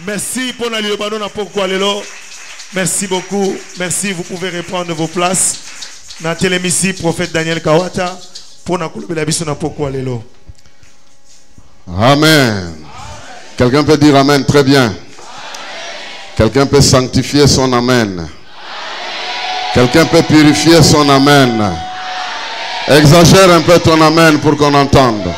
Merci pour la liobano na pourquoi lelo. Merci beaucoup. Merci, vous pouvez reprendre vos places. Na télémissi prophète Daniel Kawata pour na kolobe la biso na pourquoi lelo. Amen. Quelqu'un peut dire amen très bien. Quelqu'un peut sanctifier son amen. Quelqu'un peut purifier son amen. Exagère un peu ton amen pour qu'on entende.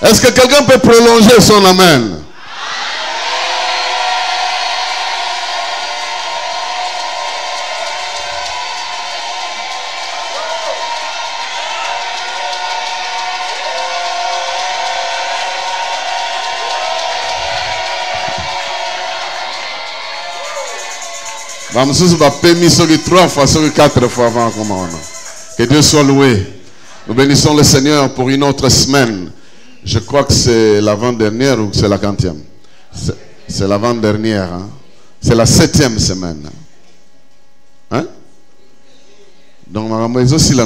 Est-ce que quelqu'un peut prolonger son amen? Que Dieu soit loué. Nous bénissons le Seigneur pour une autre semaine. Je crois que c'est l'avant-dernière ou c'est la 40e. C'est l'avant-dernière. Hein? C'est la 7e semaine. Hein? Donc, je aussi la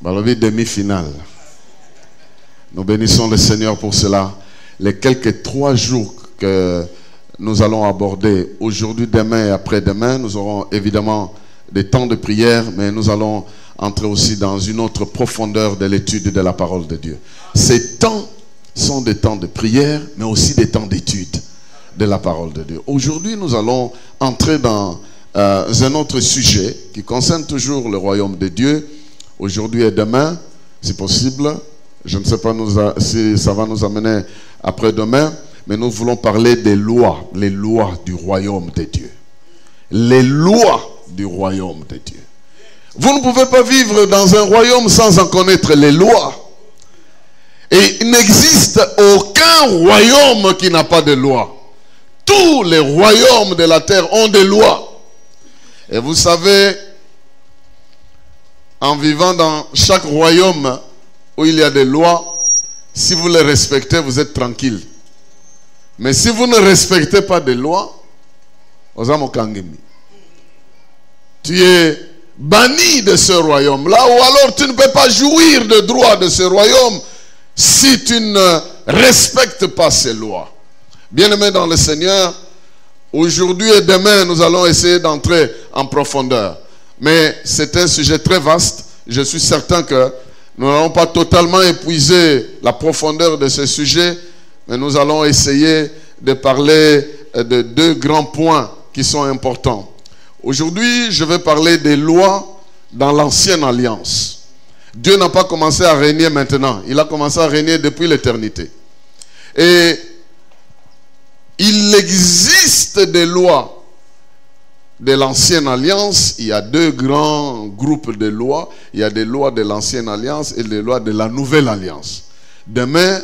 demi-finale. Nous bénissons le Seigneur pour cela. Les quelques 3 jours que nous allons aborder aujourd'hui, demain et après-demain, nous aurons évidemment des temps de prière, mais nous allons entrer aussi dans une autre profondeur de l'étude de la parole de Dieu. Ces temps sont des temps de prière, mais aussi des temps d'étude de la parole de Dieu. Aujourd'hui, nous allons entrer dans un autre sujet qui concerne toujours le royaume de Dieu. Aujourd'hui et demain, si possible, je ne sais pas si ça va nous amener après-demain, mais nous voulons parler des lois, les lois du royaume de Dieu. Les lois du royaume de Dieu. Vous ne pouvez pas vivre dans un royaume sans en connaître les lois. Et il n'existe aucun royaume qui n'a pas de loi. Tous les royaumes de la terre ont des lois. Et vous savez, en vivant dans chaque royaume où il y a des lois, si vous les respectez, vous êtes tranquille. Mais si vous ne respectez pas des lois, tu es banni de ce royaume-là, ou alors tu ne peux pas jouir de droit de ce royaume si tu ne respectes pas ces lois. Bien-aimés dans le Seigneur, aujourd'hui et demain, nous allons essayer d'entrer en profondeur. Mais c'est un sujet très vaste. Je suis certain que nous n'allons pas totalement épuiser la profondeur de ce sujet, mais nous allons essayer de parler de 2 grands points qui sont importants. Aujourd'hui, je vais parler des lois dans l'ancienne alliance. Dieu n'a pas commencé à régner maintenant. Il a commencé à régner depuis l'éternité. Et il existe des lois de l'ancienne alliance. Il y a 2 grands groupes de lois. Il y a des lois de l'ancienne alliance et des lois de la nouvelle alliance. Demain,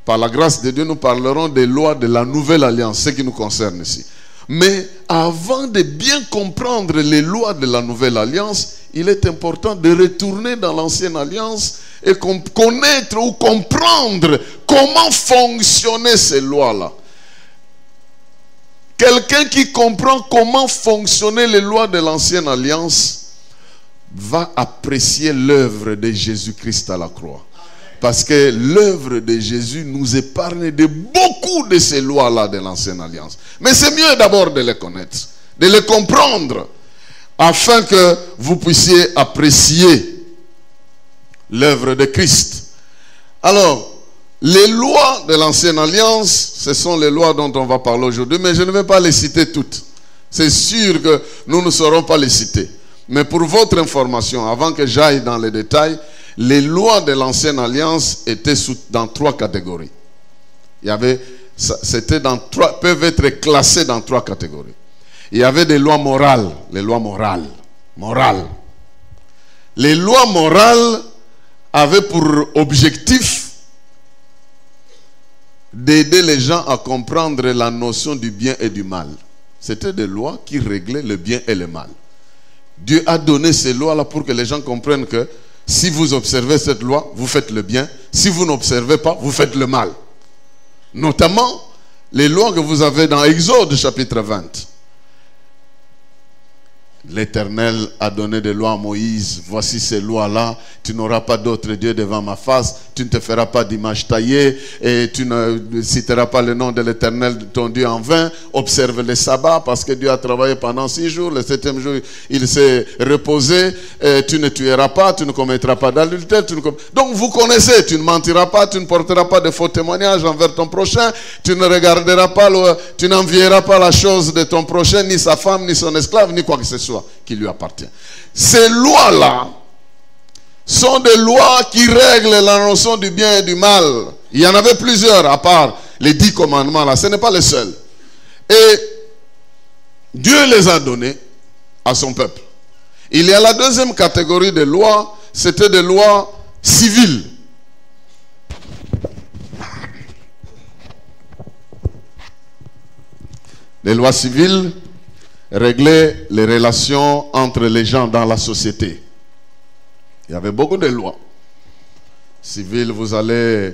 par la grâce de Dieu, nous parlerons des lois de la nouvelle alliance, ce qui nous concerne ici. Mais avant de bien comprendre les lois de la nouvelle alliance, il est important de retourner dans l'ancienne alliance et connaître ou comprendre comment fonctionnaient ces lois-là. Quelqu'un qui comprend comment fonctionnaient les lois de l'ancienne alliance va apprécier l'œuvre de Jésus-Christ à la croix. Parce que l'œuvre de Jésus nous épargne de beaucoup de ces lois-là de l'ancienne alliance. Mais c'est mieux d'abord de les connaître, de les comprendre, afin que vous puissiez apprécier l'œuvre de Christ. Alors, les lois de l'ancienne alliance, ce sont les lois dont on va parler aujourd'hui, mais je ne vais pas les citer toutes. C'est sûr que nous ne saurons pas les citer. Mais pour votre information, avant que j'aille dans les détails, les lois de l'ancienne alliance étaient dans 3 catégories. Peuvent être classées dans 3 catégories. Il y avait des lois morales, les lois morales. Les lois morales avaient pour objectif d'aider les gens à comprendre la notion du bien et du mal. C'était des lois qui réglaient le bien et le mal. Dieu a donné ces lois-là pour que les gens comprennent que si vous observez cette loi, vous faites le bien. Si vous n'observez pas, vous faites le mal. Notamment, les lois que vous avez dans Exode chapitre 20. L'Éternel a donné des lois à Moïse. Voici ces lois-là. Tu n'auras pas d'autre Dieu devant ma face. Tu ne te feras pas d'image taillée. Et tu ne citeras pas le nom de l'Éternel, ton Dieu, en vain. Observe les sabbats, parce que Dieu a travaillé pendant 6 jours. Le 7e jour, il s'est reposé. Et tu ne tueras pas. Tu ne commettras pas d'adultère. Donc vous connaissez. Tu ne mentiras pas. Tu ne porteras pas de faux témoignages envers ton prochain. Tu ne regarderas pas, tu n'envieras pas la chose de ton prochain, ni sa femme, ni son esclave, ni quoi que ce soit qui lui appartient. Ces lois-là sont des lois qui règlent la notion du bien et du mal. Il y en avait plusieurs à part les 10 commandements là. Ce n'est pas le seul. Et Dieu les a donnés à son peuple. Il y a la deuxième catégorie de lois, c'était des lois civiles. Les lois civiles réglaient les relations entre les gens dans la société. Il y avait beaucoup de lois civiles. Vous allez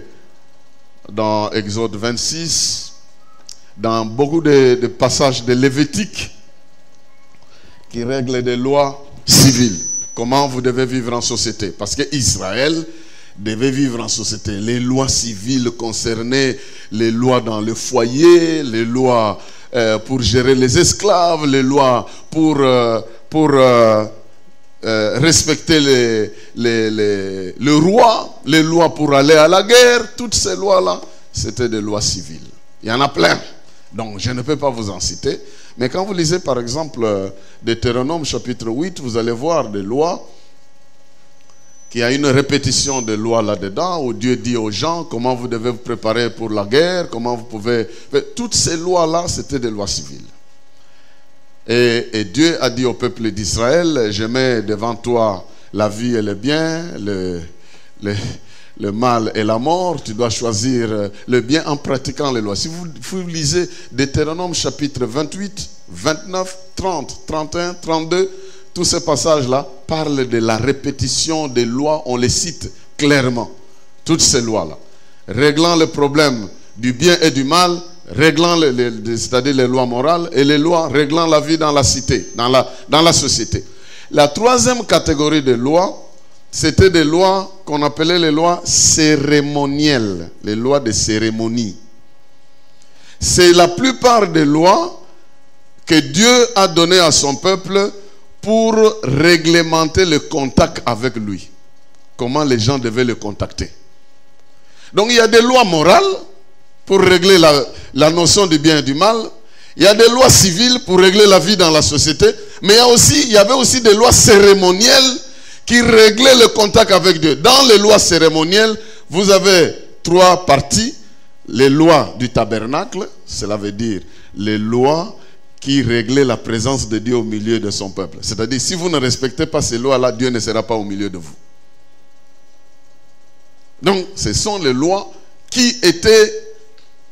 dans Exode 26, dans beaucoup de passages de Lévitique qui règlent des lois civiles. Comment vous devez vivre en société. Parce que Israël devait vivre en société. Les lois civiles concernaient les lois dans le foyer, les lois pour gérer les esclaves, les lois pour respecter le roi, les lois pour aller à la guerre. Toutes ces lois-là, c'était des lois civiles. Il y en a plein. Donc, je ne peux pas vous en citer. Mais quand vous lisez, par exemple, Deutéronome chapitre 8, vous allez voir des lois qu'il y a une répétition de lois là-dedans, où Dieu dit aux gens comment vous devez vous préparer pour la guerre, comment vous pouvez... Toutes ces lois-là, c'était des lois civiles. Et Dieu a dit au peuple d'Israël, je mets devant toi la vie et le bien, le mal et la mort, tu dois choisir le bien en pratiquant les lois. Si vous lisez Deutéronome chapitre 28, 29, 30, 31, 32, tous ces passages-là parlent de la répétition des lois, on les cite clairement. Toutes ces lois-là. Réglant le problème du bien et du mal, réglant c'est-à-dire les lois morales, et les lois réglant la vie dans la cité, dans la société. La troisième catégorie de lois, c'était des lois qu'on appelait les lois cérémonielles, les lois de cérémonie. C'est la plupart des lois que Dieu a données à son peuple pour réglementer le contact avec lui. Comment les gens devaient le contacter. Donc il y a des lois morales pour régler la notion du bien et du mal. Il y a des lois civiles pour régler la vie dans la société. Mais il y avait aussi des lois cérémonielles qui réglaient le contact avec Dieu. Dans les lois cérémonielles, vous avez 3 parties. Les lois du tabernacle, cela veut dire les lois qui réglaient la présence de Dieu au milieu de son peuple. C'est-à-dire, si vous ne respectez pas ces lois-là, Dieu ne sera pas au milieu de vous. Donc, ce sont les lois qui étaient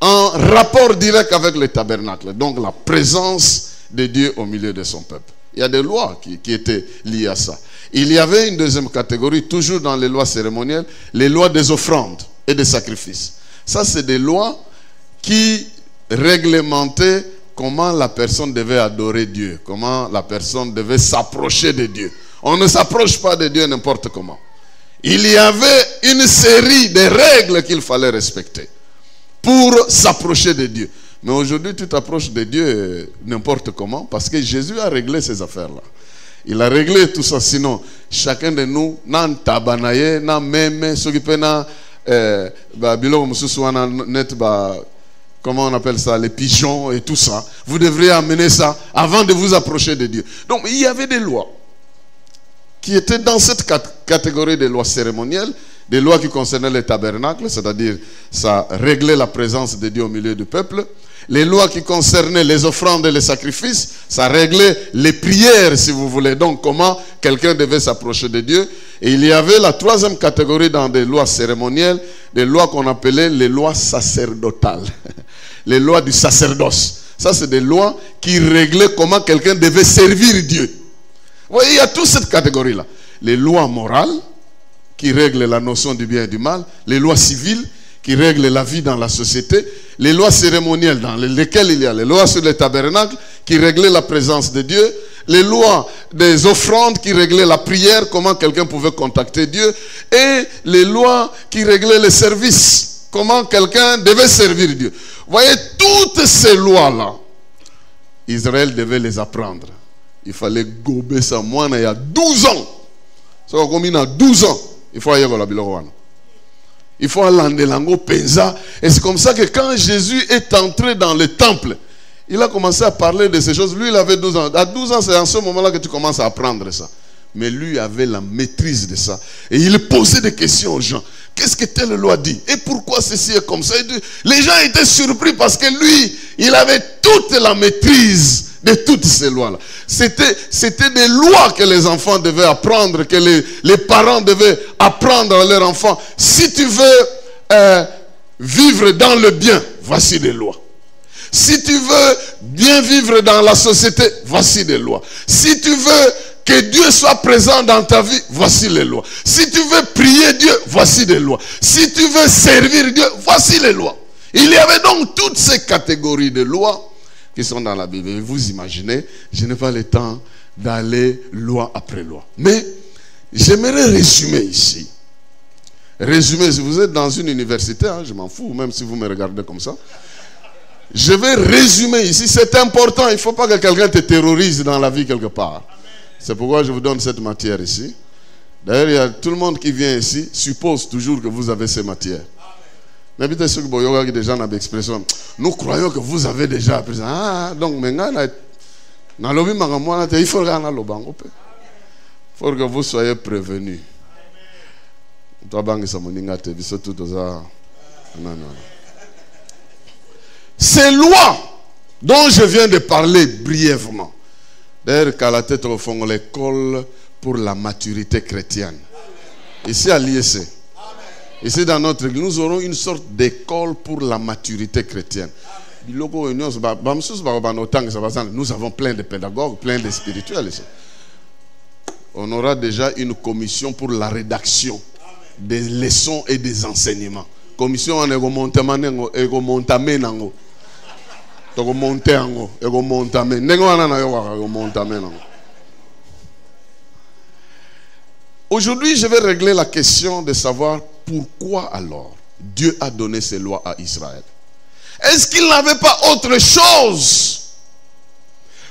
en rapport direct avec le tabernacle. Donc, la présence de Dieu au milieu de son peuple. Il y a des lois qui étaient liées à ça. Il y avait une deuxième catégorie, toujours dans les lois cérémonielles, les lois des offrandes et des sacrifices. Ça, c'est des lois qui réglementaient comment la personne devait adorer Dieu, comment la personne devait s'approcher de Dieu. On ne s'approche pas de Dieu n'importe comment. Il y avait une série de règles qu'il fallait respecter pour s'approcher de Dieu. Mais aujourd'hui, tu t'approches de Dieu n'importe comment, parce que Jésus a réglé ces affaires-là. Il a réglé tout ça, sinon chacun de nous, nan tabanaye, nan meme, s'occuper na bilo mususuana net ba. Comment on appelle ça, les pigeons et tout ça. Vous devriez amener ça avant de vous approcher de Dieu. Donc, il y avait des lois qui étaient dans cette catégorie des lois cérémonielles, des lois qui concernaient les tabernacles, c'est-à-dire ça réglait la présence de Dieu au milieu du peuple. Les lois qui concernaient les offrandes et les sacrifices, ça réglait les prières, si vous voulez. Donc, comment quelqu'un devait s'approcher de Dieu. Et il y avait la troisième catégorie dans des lois cérémonielles, des lois qu'on appelait les lois sacerdotales. Les lois du sacerdoce. Ça, c'est des lois qui réglaient comment quelqu'un devait servir Dieu. Vous voyez, il y a toute cette catégorie-là. Les lois morales, qui règlent la notion du bien et du mal. Les lois civiles, qui règlent la vie dans la société. Les lois cérémonielles, dans lesquelles il y a les lois sur les tabernacles, qui réglaient la présence de Dieu. les lois des offrandes qui réglaient la prière, comment quelqu'un pouvait contacter Dieu, et les lois qui réglaient les services, comment quelqu'un devait servir Dieu. Vous voyez, toutes ces lois-là, Israël devait les apprendre. Il fallait gober ça. Moi, il y a 12 ans. Ça va comme il y a 12 ans. Il faut aller à la Bilowana. Il faut aller à l'Ango Penza. Et c'est comme ça que quand Jésus est entré dans le temple, il a commencé à parler de ces choses. Lui, il avait 12 ans. À 12 ans, c'est en ce moment-là que tu commences à apprendre ça. Mais lui avait la maîtrise de ça. Et il posait des questions aux gens. Qu'est-ce que telle loi dit? Et pourquoi ceci est comme ça? Les gens étaient surpris parce que lui, il avait toute la maîtrise de toutes ces lois-là. C'était des lois que les enfants devaient apprendre, que les parents devaient apprendre à leurs enfants. Si tu veux vivre dans le bien, voici des lois. Si tu veux bien vivre dans la société, voici des lois. Si tu veux que Dieu soit présent dans ta vie, voici les lois. Si tu veux prier Dieu, voici des lois. Si tu veux servir Dieu, voici les lois. Il y avait donc toutes ces catégories de lois qui sont dans la Bible. Et vous imaginez, je n'ai pas le temps d'aller loi après loi. Mais j'aimerais résumer ici. Résumer, si vous êtes dans une université, hein, je m'en fous, même si vous me regardez comme ça. Je vais résumer ici, c'est important, il ne faut pas que quelqu'un te terrorise dans la vie quelque part. C'est pourquoi je vous donne cette matière ici. D'ailleurs, il y a tout le monde qui vient ici suppose toujours que vous avez ces matières. Mais peut-être ceux qui ont déjà une expression, nous croyons que vous avez déjà appris ça. Ah, donc maintenant, il faut que vous soyez prévenus. Ces lois dont je viens de parler brièvement. D'ailleurs, qu'à la tête au fond, l'école pour la maturité chrétienne. Ici à l'IEC. Ici dans notre église, nous aurons une sorte d'école pour la maturité chrétienne. Nous avons plein de pédagogues, plein de spirituels. On aura déjà une commission pour la rédaction des leçons et des enseignements. Commission en égomontamento. Aujourd'hui, je vais régler la question de savoir pourquoi alors Dieu a donné ces lois à Israël. Est-ce qu'il n'avait pas autre chose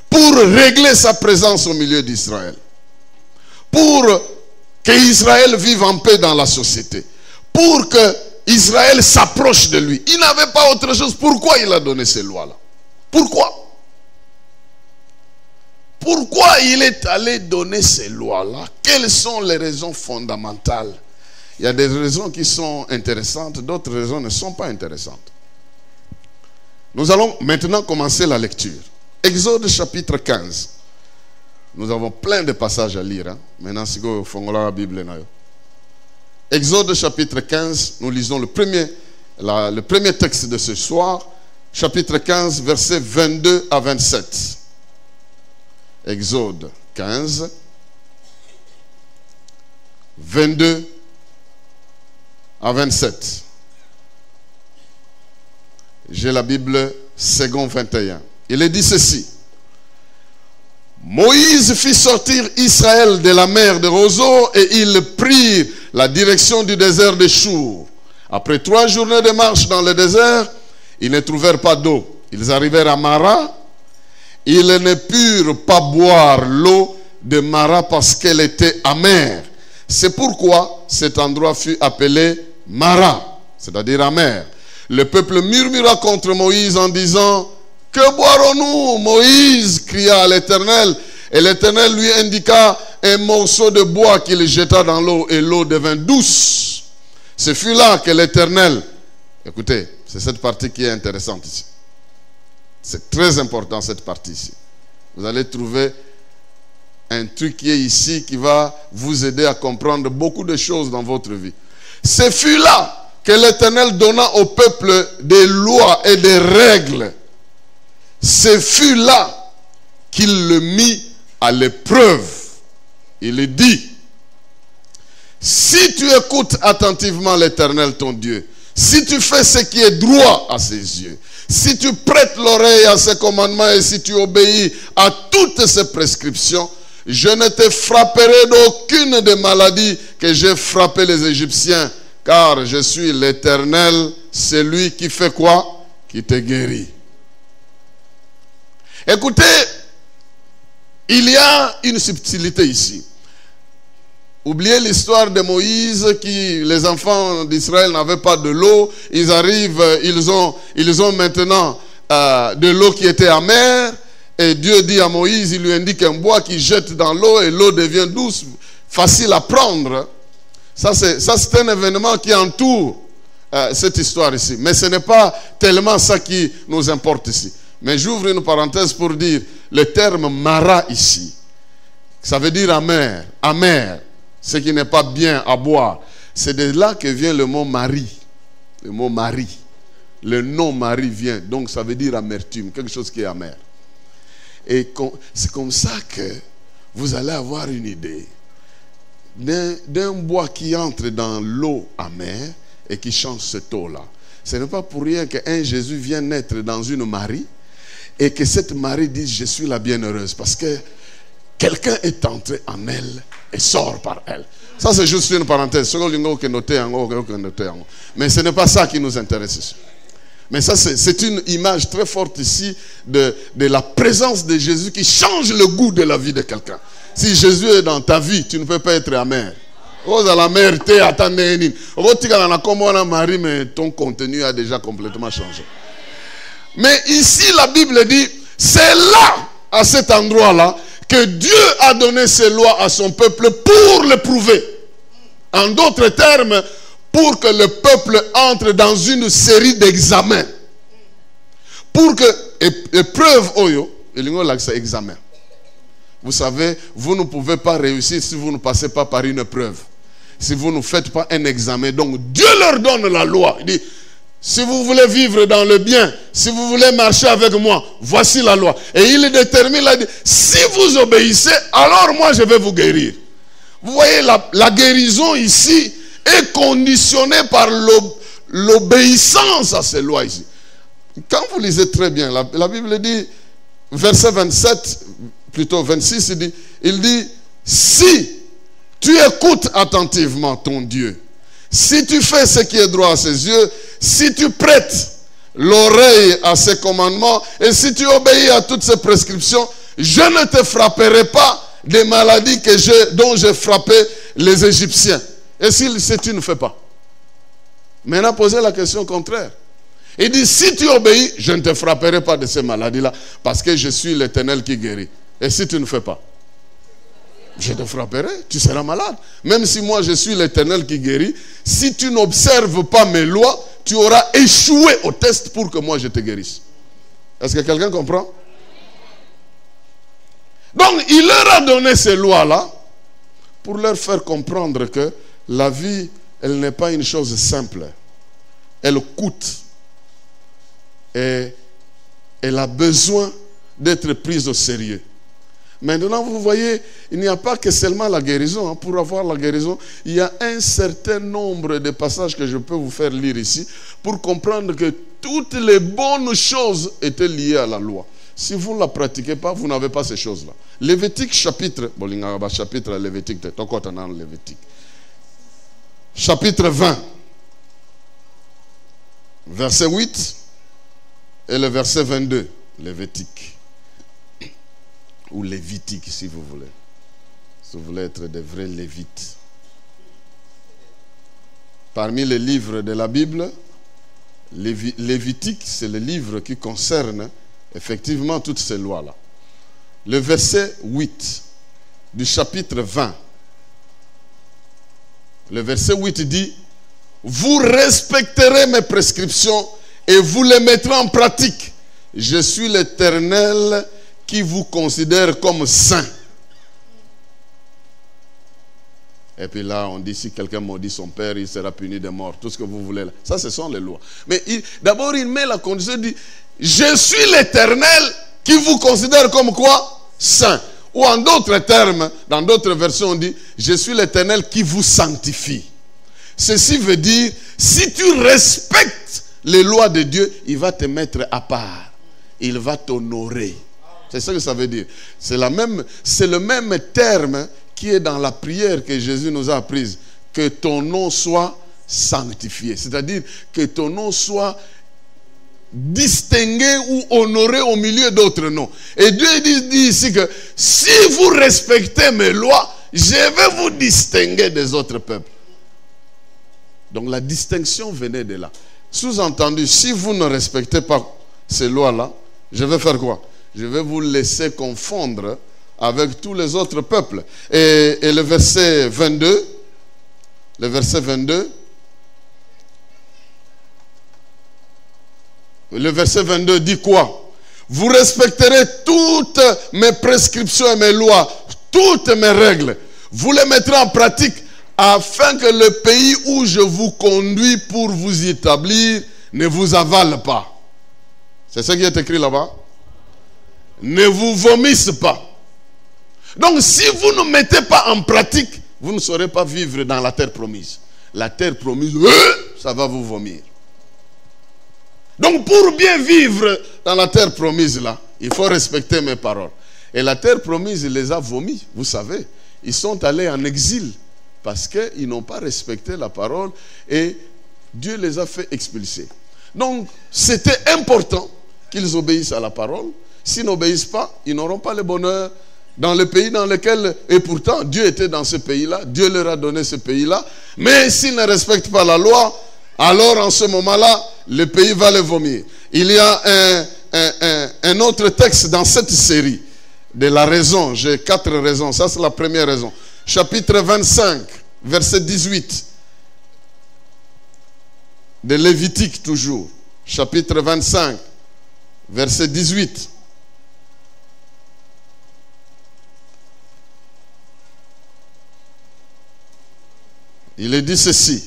pour régler sa présence au milieu d'Israël? Pour que Israël vive en paix dans la société? Pour que Israël s'approche de lui? Il n'avait pas autre chose. Pourquoi il a donné ces lois-là? Pourquoi? Pourquoi il est allé donner ces lois-là? Quelles sont les raisons fondamentales? Il y a des raisons qui sont intéressantes, d'autres raisons ne sont pas intéressantes. Nous allons maintenant commencer la lecture. Exode chapitre 15. Nous avons plein de passages à lire. Maintenant, si vous faites la Bible. Exode chapitre 15, nous lisons le premier texte de ce soir. Chapitre 15, versets 22 à 27. Exode 15, 22 à 27. J'ai la Bible second 21. Il est dit ceci. Moïse fit sortir Israël de la mer de Roseau et ils prirent la direction du désert de Chour. Après 3 journées de marche dans le désert, ils ne trouvèrent pas d'eau. Ils arrivèrent à Mara. Ils ne purent pas boire l'eau de Mara parce qu'elle était amère. C'est pourquoi cet endroit fut appelé Mara, c'est-à-dire amer. Le peuple murmura contre Moïse en disant, « Que boirons-nous » Moïse cria à l'Éternel. Et l'Éternel lui indiqua un morceau de bois qu'il jeta dans l'eau et l'eau devint douce. Ce fut là que l'Éternel... Écoutez, c'est cette partie qui est intéressante ici. C'est très important cette partie ici. Vous allez trouver un truc qui est ici qui va vous aider à comprendre beaucoup de choses dans votre vie. Ce fut là que l'Éternel donna au peuple des lois et des règles. Ce fut là qu'il le mit à l'épreuve. Il dit, si tu écoutes attentivement l'Éternel ton Dieu, si tu fais ce qui est droit à ses yeux, si tu prêtes l'oreille à ses commandements et si tu obéis à toutes ses prescriptions, je ne te frapperai d'aucune des maladies que j'ai frappé les Égyptiens, car je suis l'Éternel, celui qui fait quoi? Qui te guérit. Écoutez, il y a une subtilité ici. Oubliez l'histoire de Moïse, les enfants d'Israël n'avaient pas de l'eau. Ils arrivent, ils ont maintenant de l'eau qui était amère. Et Dieu dit à Moïse, il lui indique un bois qui jette dans l'eau et l'eau devient douce, facile à prendre. Ça c'est un événement qui entoure cette histoire ici. Mais ce n'est pas tellement ça qui nous importe ici. Mais j'ouvre une parenthèse pour dire, le terme mara ici, ça veut dire amer, amer. Ce qui n'est pas bien à boire. C'est de là que vient le mot mari. Le mot mari. Le nom mari vient. Donc ça veut dire amertume. Quelque chose qui est amer. Et c'est comme ça que vous allez avoir une idée d'un bois qui entre dans l'eau amère et qui change cette eau-là. Ce n'est pas pour rien qu'un Jésus vient naître dans une Marie et que cette Marie dise « Je suis la bienheureuse » parce que quelqu'un est entré en elle et sort par elle. Ça, c'est juste une parenthèse. Mais ce n'est pas ça qui nous intéresse ici. Mais ça, c'est une image très forte ici de la présence de Jésus qui change le goût de la vie de quelqu'un. Si Jésus est dans ta vie, tu ne peux pas être amer. Marie, mais ton contenu a déjà complètement changé. Mais ici, la Bible dit, c'est là, à cet endroit-là, que Dieu a donné ses lois à son peuple pour le prouver. En d'autres termes, pour que le peuple entre dans une série d'examens. Pour que, épreuve, examen. Vous savez, vous ne pouvez pas réussir si vous ne passez pas par une preuve. Si vous ne faites pas un examen. Donc Dieu leur donne la loi. Il dit, si vous voulez vivre dans le bien, si vous voulez marcher avec moi, voici la loi. Et il détermine, il dit, si vous obéissez, alors moi je vais vous guérir. Vous voyez, la guérison ici est conditionnée par l'obéissance à ces lois ici. Quand vous lisez très bien, la Bible dit, verset 27, plutôt 26, il dit, si tu écoutes attentivement ton Dieu, si tu fais ce qui est droit à ses yeux, si tu prêtes l'oreille à ses commandements et si tu obéis à toutes ses prescriptions, je ne te frapperai pas des maladies dont j'ai frappé les Égyptiens. Et si tu ne fais pas? Maintenant, posez la question contraire. Il dit, si tu obéis, je ne te frapperai pas de ces maladies-là parce que je suis l'Éternel qui guérit. Et si tu ne fais pas? Je te frapperai, tu seras malade. Même si moi je suis l'Éternel qui guérit, si tu n'observes pas mes lois, tu auras échoué au test pour que moi je te guérisse. Est-ce que quelqu'un comprend? Donc il leur a donné ces lois-là pour leur faire comprendre que la vie, elle n'est pas une chose simple. Elle coûte. Et elle a besoin d'être prise au sérieux. Maintenant, vous voyez, il n'y a pas que seulement la guérison. Pour avoir la guérison, il y a un certain nombre de passages que je peux vous faire lire ici pour comprendre que toutes les bonnes choses étaient liées à la loi. Si vous ne la pratiquez pas, vous n'avez pas ces choses-là. Lévitique chapitre, chapitre 20, verset 8 et le verset 22, Lévitique. Ou lévitique, si vous voulez. Si vous voulez être des vrais lévites. Parmi les livres de la Bible, Lévitique, c'est le livre qui concerne effectivement toutes ces lois-là. Le verset 8 du chapitre 20. Le verset 8 dit, vous respecterez mes prescriptions et vous les mettrez en pratique. Je suis l'Éternel qui vous considère comme saint. Et puis là, on dit, si quelqu'un maudit son père, il sera puni de mort. Tout ce que vous voulez là. Ça, ce sont les lois. Mais d'abord, il met la condition, il dit, je suis l'Éternel qui vous considère comme quoi? Saint. Ou en d'autres termes, dans d'autres versions, on dit, je suis l'Éternel qui vous sanctifie. Ceci veut dire, si tu respectes les lois de Dieu, il va te mettre à part. Il va t'honorer. C'est ça que ça veut dire. C'est le même terme qui est dans la prière que Jésus nous a apprise. Que ton nom soit sanctifié. C'est-à-dire que ton nom soit distingué ou honoré au milieu d'autres noms. Et Dieu dit ici que si vous respectez mes lois, je vais vous distinguer des autres peuples. Donc la distinction venait de là. Sous-entendu, si vous ne respectez pas ces lois-là, je vais faire quoi? Je vais vous laisser confondre avec tous les autres peuples. Et le verset 22, le verset 22 dit quoi? Vous respecterez toutes mes prescriptions et mes lois, toutes mes règles. Vous les mettrez en pratique afin que le pays où je vous conduis pour vous y établir ne vous avale pas. C'est ce qui est écrit là-bas. Ne vous vomisse pas. Donc si vous ne mettez pas en pratique, vous ne saurez pas vivre dans la terre promise. La terre promise, ça va vous vomir. Donc pour bien vivre dans la terre promise là, il faut respecter mes paroles. Et la terre promise les a vomis, vous savez. Ils sont allés en exil parce qu'ils n'ont pas respecté la parole et Dieu les a fait expulser. Donc c'était important qu'ils obéissent à la parole. S'ils n'obéissent pas, ils n'auront pas le bonheur dans le pays dans lequel, et pourtant Dieu était dans ce pays-là, Dieu leur a donné ce pays-là, mais s'ils ne respectent pas la loi, alors en ce moment-là, le pays va les vomir. Il y a un autre texte dans cette série de la raison. J'ai 4 raisons. Ça, c'est la première raison. Chapitre 25, verset 18. De Lévitique toujours. Chapitre 25, verset 18. Il est dit ceci.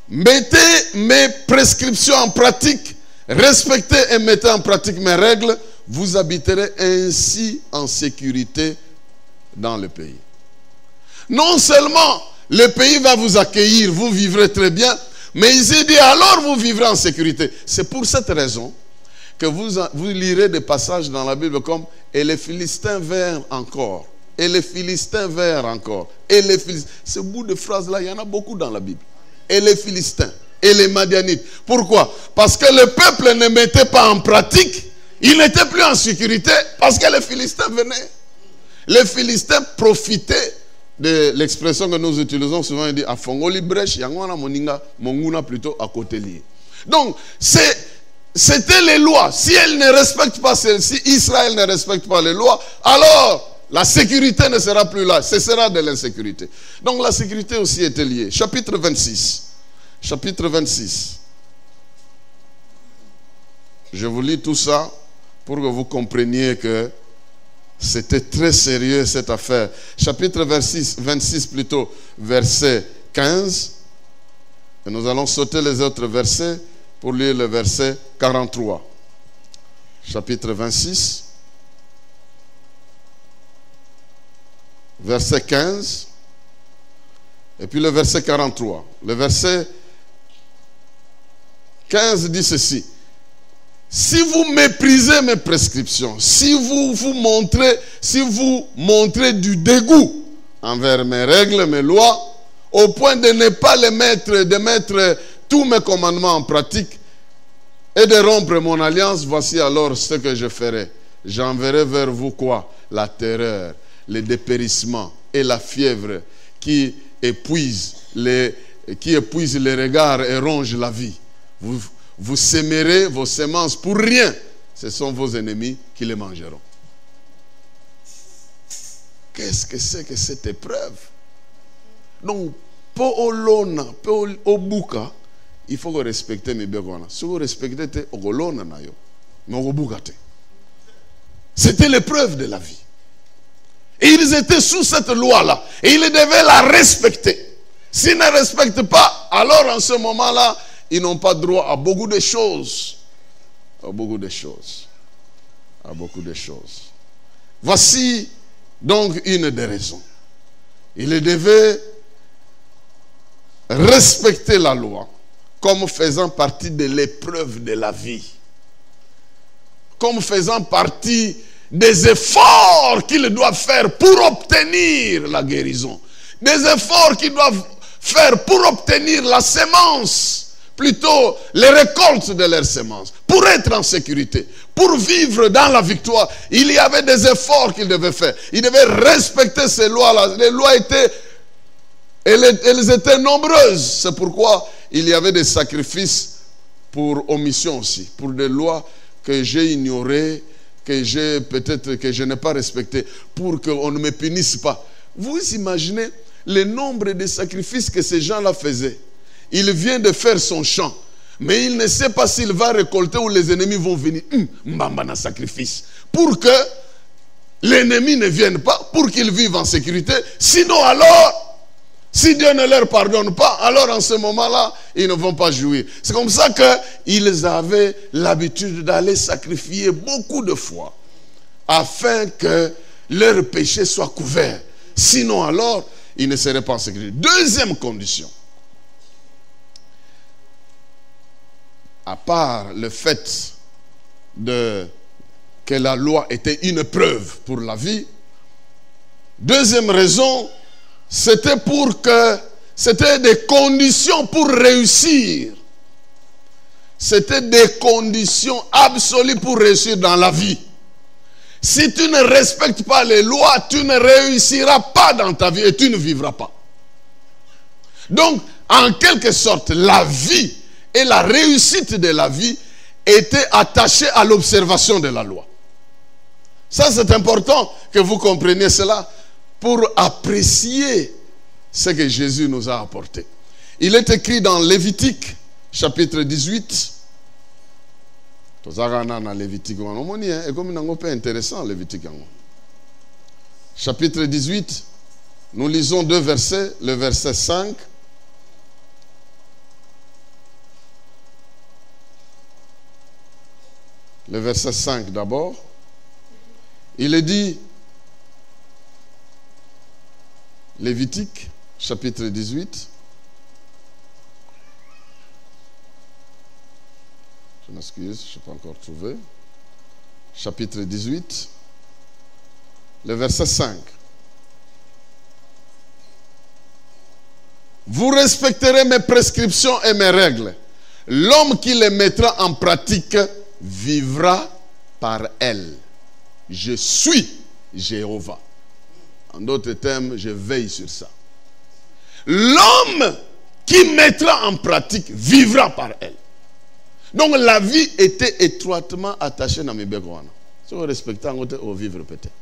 Mettez mes prescriptions en pratique, respectez et mettez en pratique mes règles, vous habiterez ainsi en sécurité dans le pays. Non seulement le pays va vous accueillir, vous vivrez très bien, mais il s'est dit alors vous vivrez en sécurité. C'est pour cette raison que vous lirez des passages dans la Bible comme « Et les Philistins vinrent encore ». Et les Philistins vinrent encore. Et les Philistins. Ce bout de phrase-là, il y en a beaucoup dans la Bible. Et les Philistins. Et les Madianites. Pourquoi? Parce que le peuple ne mettait pas en pratique. Il n'était plus en sécurité parce que les Philistins venaient. Les Philistins profitaient de l'expression que nous utilisons souvent. Il dit à Fongoli brèche, Yangwana Moninga, Monguna plutôt à côté lié. Donc, c'était les lois. Si elles ne respectent pas celles-ci, Israël ne respecte pas les lois, alors la sécurité ne sera plus là. Ce sera de l'insécurité. Donc la sécurité aussi était liée. Chapitre 26. Chapitre 26. Je vous lis tout ça pour que vous compreniez que c'était très sérieux cette affaire. Chapitre 26 plutôt, verset 15. Et nous allons sauter les autres versets pour lire le verset 43. Chapitre 26. Verset 15. Et puis le verset 43. Le verset 15 dit ceci. Si vous méprisez mes prescriptions, si vous montrez du dégoût envers mes règles, mes lois, au point de ne pas les mettre, de mettre tous mes commandements en pratique et de rompre mon alliance, voici alors ce que je ferai. J'enverrai vers vous quoi? La terreur, le dépérissement et la fièvre qui épuisent les regards et rongent la vie. Vous sèmerez vos semences pour rien. Ce sont vos ennemis qui les mangeront. Qu'est-ce que c'est que cette épreuve? Donc, pour Olona, pour Obuka, il faut respecter mes bégonas. Si vous respectez Olona, mais c'était l'épreuve de la vie. Et ils étaient sous cette loi-là. Et ils devaient la respecter. S'ils ne respectent pas, alors en ce moment-là, ils n'ont pas droit à beaucoup de choses. À beaucoup de choses. À beaucoup de choses. Voici donc une des raisons. Ils devaient respecter la loi comme faisant partie de l'épreuve de la vie. Comme faisant partie des efforts qu'ils doivent faire pour obtenir la guérison. Des efforts qu'ils doivent faire pour obtenir la sémence, plutôt les récoltes de leur sémence, pour être en sécurité, pour vivre dans la victoire. Il y avait des efforts qu'ils devaient faire. Ils devaient respecter ces lois-là. Les lois elles étaient nombreuses. C'est pourquoi il y avait des sacrifices pour omission aussi, pour des lois que j'ai ignorées, peut-être que je n'ai pas respectées, pour qu'on ne me punisse pas. Vous imaginez le nombre de sacrifices que ces gens-là faisaient. Il vient de faire son champ, mais il ne sait pas s'il va récolter ou les ennemis vont venir. Mbamba sacrifice. Pour que l'ennemi ne vienne pas, pour qu'ils vivent en sécurité. Sinon alors, si Dieu ne leur pardonne pas, alors en ce moment-là, ils ne vont pas jouir. C'est comme ça qu'ils avaient l'habitude d'aller sacrifier beaucoup de fois, afin que leur péché soit couvert. Sinon alors, ils ne seraient pas en sécurité. Deuxième condition. À part le fait que la loi était une preuve pour la vie, deuxième raison, c'était des conditions pour réussir. C'était des conditions absolues pour réussir dans la vie. Si tu ne respectes pas les lois, tu ne réussiras pas dans ta vie et tu ne vivras pas. Donc, en quelque sorte, la vie et la réussite de la vie étaient attachées à l'observation de la loi. Ça, c'est important que vous compreniez cela pour apprécier ce que Jésus nous a apporté. Il est écrit dans Lévitique, chapitre 18. Chapitre 18, nous lisons deux versets, le verset 5. Le verset 5 d'abord. Il est dit, Lévitique, chapitre 18. Je m'excuse, je n'ai pas encore trouvé. Chapitre 18, le verset 5. Vous respecterez mes prescriptions et mes règles. L'homme qui les mettra en pratique vivra par elles. Je suis Jéhovah. En d'autres termes, je veille sur ça. L'homme qui mettra en pratique vivra par elle. Donc la vie était étroitement attachée à mes bégoana. Si vous respectez, on vivre peut-être.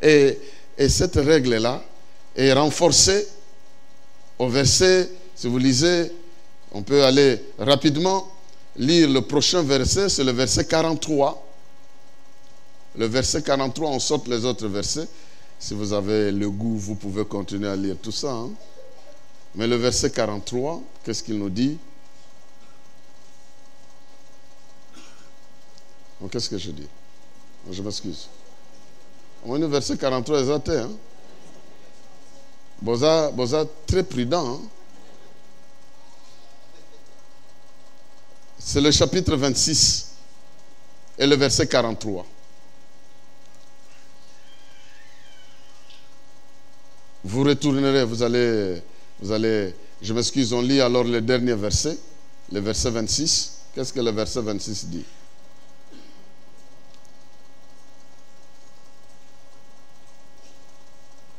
Et cette règle-là est renforcée au verset, si vous lisez, on peut aller rapidement lire le prochain verset, c'est le verset 43. Le verset 43, on saute les autres versets. Si vous avez le goût, vous pouvez continuer à lire tout ça. Hein? Mais le verset 43, qu'est-ce qu'il nous dit? Qu'est-ce que je dis? Je m'excuse. Le verset 43 est exact. Hein? Boza très prudent. Hein? C'est le chapitre 26 et le verset 43. Vous retournerez, vous allez, je m'excuse, on lit alors le dernier verset, le verset 26. Qu'est-ce que le verset 26 dit?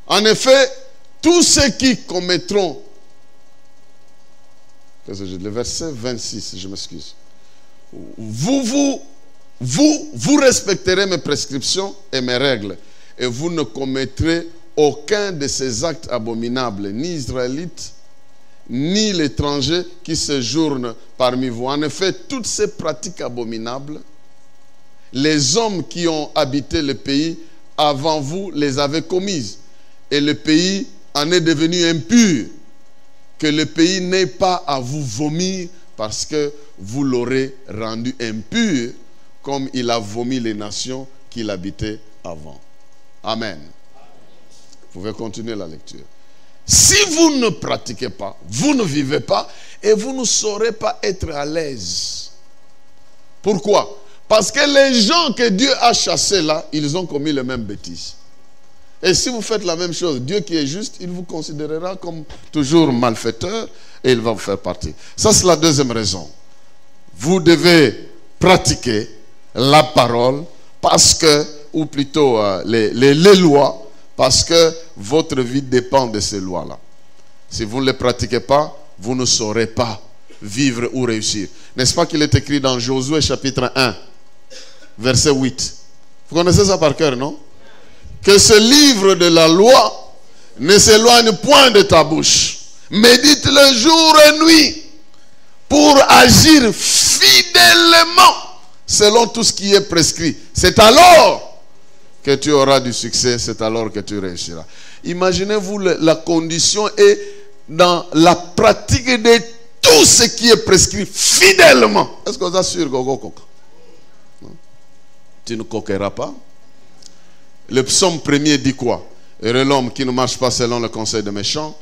En effet, tous ceux qui commettront, le verset 26, je m'excuse, vous respecterez mes prescriptions et mes règles, et vous ne commettrez aucun de ces actes abominables, ni israélites, ni l'étranger qui séjourne parmi vous. En effet, toutes ces pratiques abominables, les hommes qui ont habité le pays avant vous les avaient commises. Et le pays en est devenu impur. Que le pays n'ait pas à vous vomir parce que vous l'aurez rendu impur comme il a vomi les nations qu'il habitait avant. Amen. Vous pouvez continuer la lecture. Si vous ne pratiquez pas, vous ne vivez pas et vous ne saurez pas être à l'aise. Pourquoi? Parce que les gens que Dieu a chassés là, ils ont commis les mêmes bêtises. Et si vous faites la même chose, Dieu qui est juste, il vous considérera comme toujours malfaiteur et il va vous faire partie. Ça, c'est la deuxième raison. Vous devez pratiquer la parole parce que, ou plutôt les lois, parce que votre vie dépend de ces lois-là. Si vous ne les pratiquez pas, vous ne saurez pas vivre ou réussir. N'est-ce pas qu'il est écrit dans Josué chapitre 1, verset 8. Vous connaissez ça par cœur, non? Que ce livre de la loi ne s'éloigne point de ta bouche. Médite-le jour et nuit pour agir fidèlement selon tout ce qui est prescrit. C'est alors que tu auras du succès, c'est alors que tu réussiras. Imaginez-vous, la condition est dans la pratique de tout ce qui est prescrit fidèlement. Est-ce que vous assure, Gogo? Tu ne coqueras pas. Le psaume premier dit quoi? Heureux l'homme qui ne marche pas selon le conseil des méchants,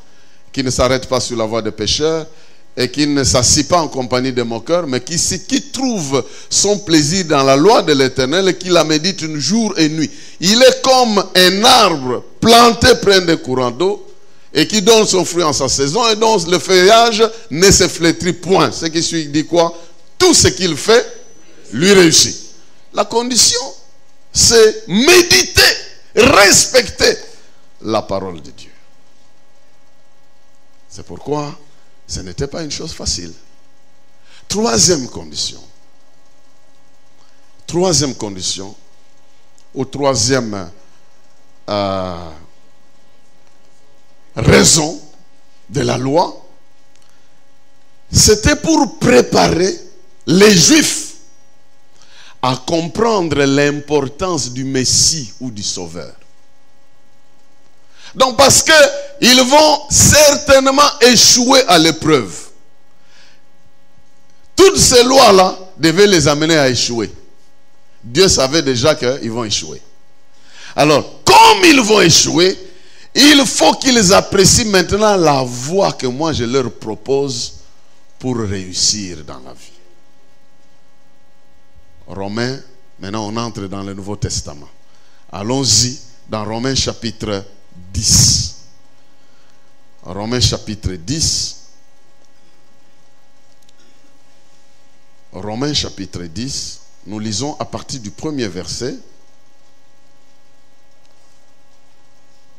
qui ne s'arrête pas sur la voie des pécheurs, et qui ne s'assit pas en compagnie des moqueurs, mais qui trouve son plaisir dans la loi de l'Éternel et qui la médite jour et nuit. Il est comme un arbre planté près des courants d'eau et qui donne son fruit en sa saison et dont le feuillage ne se flétrit point. Ce qui suit dit quoi? Tout ce qu'il fait lui réussit. La condition, c'est méditer, respecter la parole de Dieu. C'est pourquoi ce n'était pas une chose facile. Troisième condition, ou troisième raison de la loi, c'était pour préparer les Juifs à comprendre l'importance du Messie ou du Sauveur. Donc parce qu'ils vont certainement échouer à l'épreuve. Toutes ces lois-là devaient les amener à échouer. Dieu savait déjà qu'ils vont échouer. Alors, comme ils vont échouer, il faut qu'ils apprécient maintenant la voie que moi je leur propose pour réussir dans la vie. Romains, maintenant on entre dans le Nouveau Testament. Allons-y dans Romains chapitre 10. Romains chapitre 10. Romains chapitre 10. Nous lisons à partir du premier verset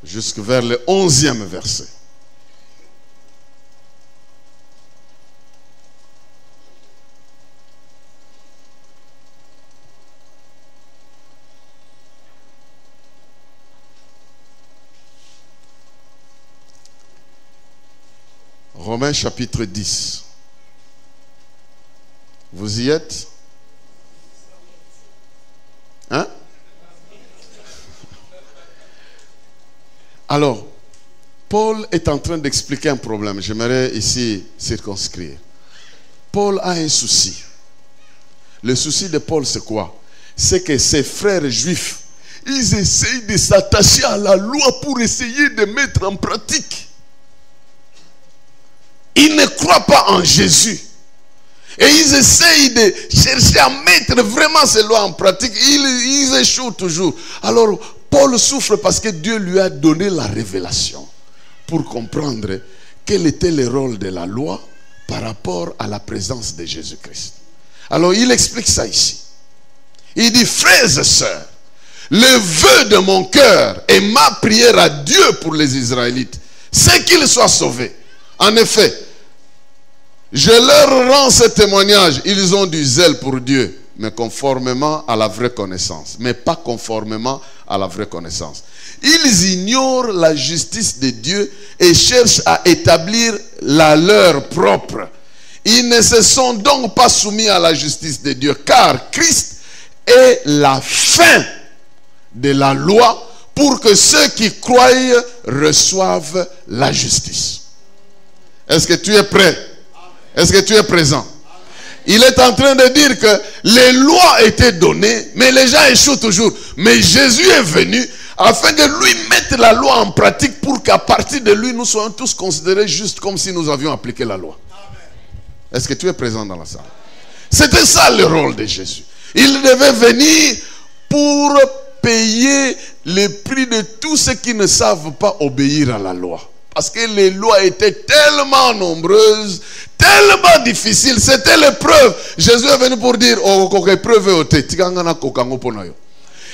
jusqu'à vers le 11e verset. Romains chapitre 10. Vous y êtes? Hein? Alors, Paul est en train d'expliquer un problème. J'aimerais ici circonscrire. Paul a un souci. Le souci de Paul, c'est quoi? C'est que ses frères juifs, ils essayent de s'attacher à la loi pour essayer de mettre en pratique. Ils ne croient pas en Jésus. Et ils essayent de chercher à mettre vraiment ces lois en pratique. Ils échouent toujours. Alors, Paul souffre parce que Dieu lui a donné la révélation pour comprendre quel était le rôle de la loi par rapport à la présence de Jésus-Christ. Alors, il explique ça ici. Il dit, frères et sœurs, le vœu de mon cœur et ma prière à Dieu pour les Israélites, c'est qu'ils soient sauvés. En effet, je leur rends ce témoignage. Ils ont du zèle pour Dieu, mais conformément à la vraie connaissance. Mais pas conformément à la vraie connaissance. Ils ignorent la justice de Dieu et cherchent à établir la leur propre. Ils ne se sont donc pas soumis à la justice de Dieu, car Christ est la fin de la loi pour que ceux qui croient reçoivent la justice. Est-ce que tu es prêt? Est-ce que tu es présent? Il est en train de dire que les lois étaient données, mais les gens échouent toujours. Mais Jésus est venu afin que lui mette la loi en pratique pour qu'à partir de lui, nous soyons tous considérés justes comme si nous avions appliqué la loi. Est-ce que tu es présent dans la salle? C'était ça le rôle de Jésus. Il devait venir pour payer le prix de tous ceux qui ne savent pas obéir à la loi. Parce que les lois étaient tellement nombreuses, tellement difficiles. C'était l'épreuve. Jésus est venu pour dire,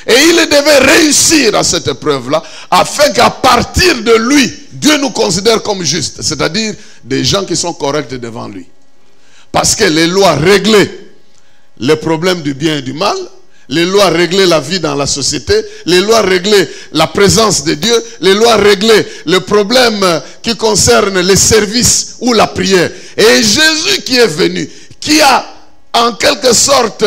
et il devait réussir à cette épreuve-là, afin qu'à partir de lui, Dieu nous considère comme justes. C'est-à-dire des gens qui sont corrects devant lui. Parce que les lois réglaient les problèmes du bien et du mal. Les lois réglaient la vie dans la société. Les lois réglaient la présence de Dieu. Les lois réglaient le problème qui concerne les services ou la prière. Et Jésus qui est venu, qui a en quelque sorte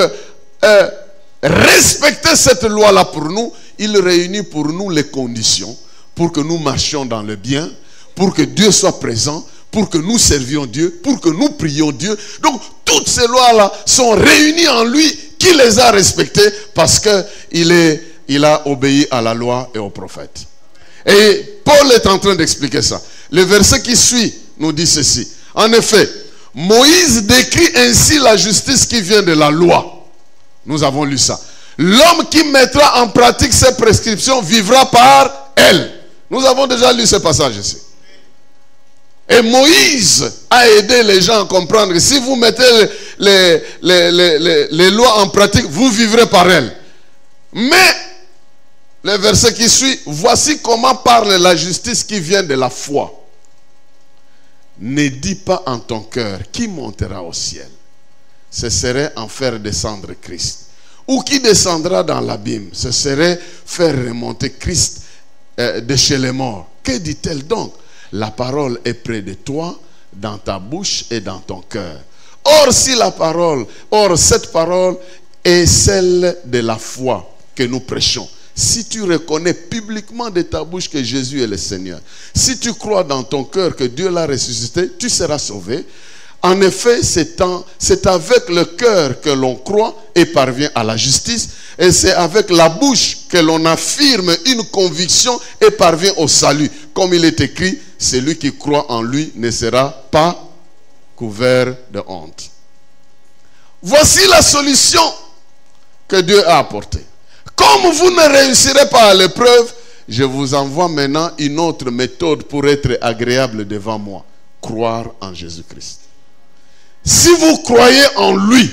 respecté cette loi-là pour nous, il réunit pour nous les conditions pour que nous marchions dans le bien, pour que Dieu soit présent, pour que nous servions Dieu, pour que nous prions Dieu. Donc toutes ces lois-là sont réunies en lui, qui les a respectées parce qu'il a obéi à la loi et aux prophètes. Et Paul est en train d'expliquer ça. Le verset qui suit nous dit ceci. En effet, Moïse décrit ainsi la justice qui vient de la loi. Nous avons lu ça. L'homme qui mettra en pratique ces prescriptions vivra par elle. Nous avons déjà lu ce passage ici. Et Moïse a aidé les gens à comprendre que si vous mettez les lois en pratique, vous vivrez par elles. Mais, le verset qui suit, voici comment parle la justice qui vient de la foi. Ne dis pas en ton cœur, qui montera au ciel? Ce serait en faire descendre Christ. Ou qui descendra dans l'abîme? Ce serait faire remonter Christ de chez les morts. Que dit-elle donc? La parole est près de toi, dans ta bouche et dans ton cœur. Or cette parole est celle de la foi que nous prêchons. Si tu reconnais publiquement de ta bouche que Jésus est le Seigneur, si tu crois dans ton cœur que Dieu l'a ressuscité, tu seras sauvé. En effet, c'est avec le cœur que l'on croit et parvient à la justice, et c'est avec la bouche que l'on affirme une conviction et parvient au salut. Comme il est écrit, celui qui croit en lui ne sera pas couvert de honte. Voici la solution que Dieu a apportée. Comme vous ne réussirez pas à l'épreuve, je vous envoie maintenant une autre méthode pour être agréable devant moi. Croire en Jésus-Christ. Si vous croyez en lui,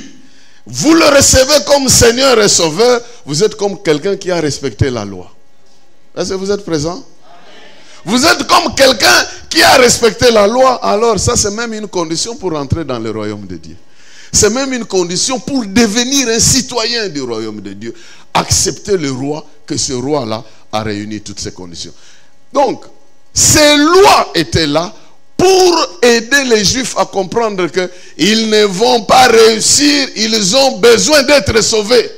vous le recevez comme Seigneur et Sauveur, vous êtes comme quelqu'un qui a respecté la loi. Est-ce que vous êtes présent? Vous êtes comme quelqu'un qui a respecté la loi. Alors ça, c'est même une condition pour entrer dans le royaume de Dieu. C'est même une condition pour devenir un citoyen du royaume de Dieu. Accepter le roi, que ce roi-là a réuni toutes ces conditions. Donc, ces lois étaient là pour aider les Juifs à comprendre qu'ils ne vont pas réussir, ils ont besoin d'être sauvés.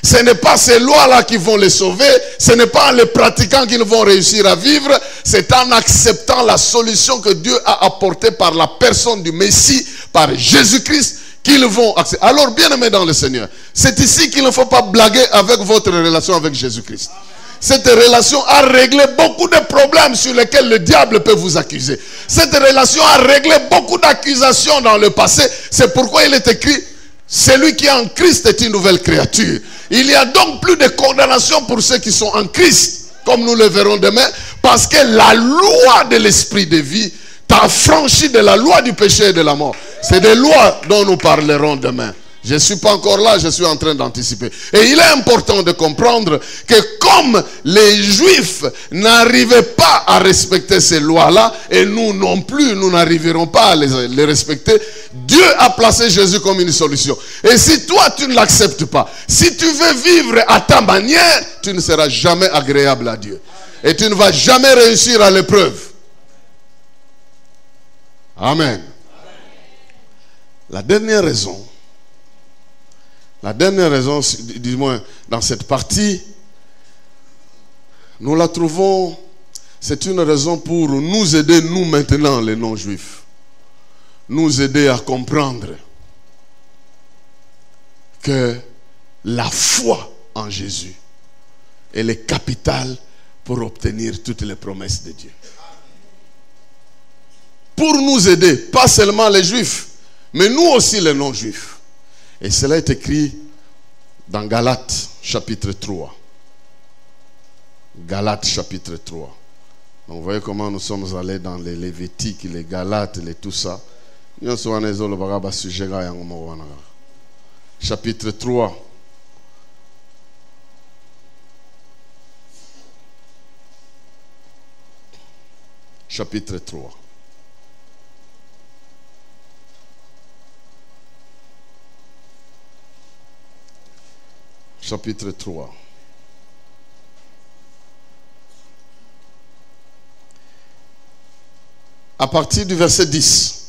Ce n'est pas ces lois-là qui vont les sauver, ce n'est pas en les pratiquant qu'ils vont réussir à vivre, c'est en acceptant la solution que Dieu a apportée par la personne du Messie, par Jésus-Christ, qu'ils vont accepter. Alors, bien-aimés dans le Seigneur, c'est ici qu'il ne faut pas blaguer avec votre relation avec Jésus-Christ. Cette relation a réglé beaucoup de problèmes sur lesquels le diable peut vous accuser. Cette relation a réglé beaucoup d'accusations dans le passé. C'est pourquoi il est écrit, celui qui est en Christ est une nouvelle créature. Il n'y a donc plus de condamnation pour ceux qui sont en Christ, comme nous le verrons demain, parce que la loi de l'esprit de vie t'a affranchi de la loi du péché et de la mort. C'est des lois dont nous parlerons demain. Je ne suis pas encore là, je suis en train d'anticiper. Et il est important de comprendre que comme les Juifs n'arrivaient pas à respecter ces lois-là, et nous non plus, nous n'arriverons pas à les respecter, Dieu a placé Jésus comme une solution. Et si toi, tu ne l'acceptes pas, si tu veux vivre à ta manière, tu ne seras jamais agréable à Dieu. Et tu ne vas jamais réussir à l'épreuve. Amen. La dernière raison, dis-moi, dans cette partie, nous la trouvons, c'est une raison pour nous aider, nous maintenant, les non-juifs, nous aider à comprendre que la foi en Jésus elle est capitale pour obtenir toutes les promesses de Dieu. Pour nous aider, pas seulement les Juifs, mais nous aussi les non-Juifs. Et cela est écrit dans Galates chapitre 3. Galates chapitre 3. Donc vous voyez comment nous sommes allés dans les Lévitiques, les Galates, les tout ça. Chapitre 3. Chapitre 3. Chapitre 3. À partir du verset 10.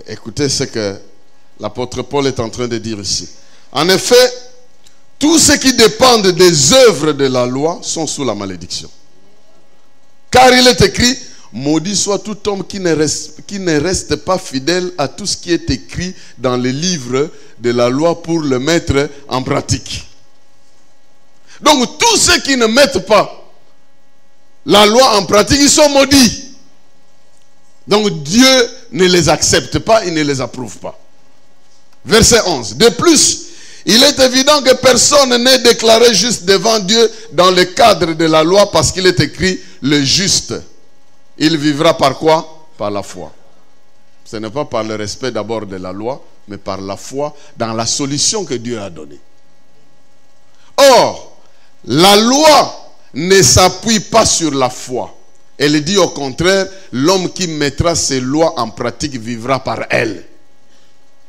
Écoutez ce que l'apôtre Paul est en train de dire ici. En effet, tous ceux qui dépendent des œuvres de la loi sont sous la malédiction. Car il est écrit, maudit soit tout homme qui ne reste pas fidèle à tout ce qui est écrit dans les livres de la loi pour le mettre en pratique. Donc tous ceux qui ne mettent pas la loi en pratique, ils sont maudits. Donc Dieu ne les accepte pas, il ne les approuve pas. Verset 11. De plus, il est évident que personne n'est déclaré juste devant Dieu dans le cadre de la loi parce qu'il est écrit le juste. Il vivra par quoi? Par la foi. Ce n'est pas par le respect d'abord de la loi, mais par la foi dans la solution que Dieu a donnée. Or, la loi ne s'appuie pas sur la foi. Elle dit au contraire, l'homme qui mettra ses lois en pratique vivra par elles.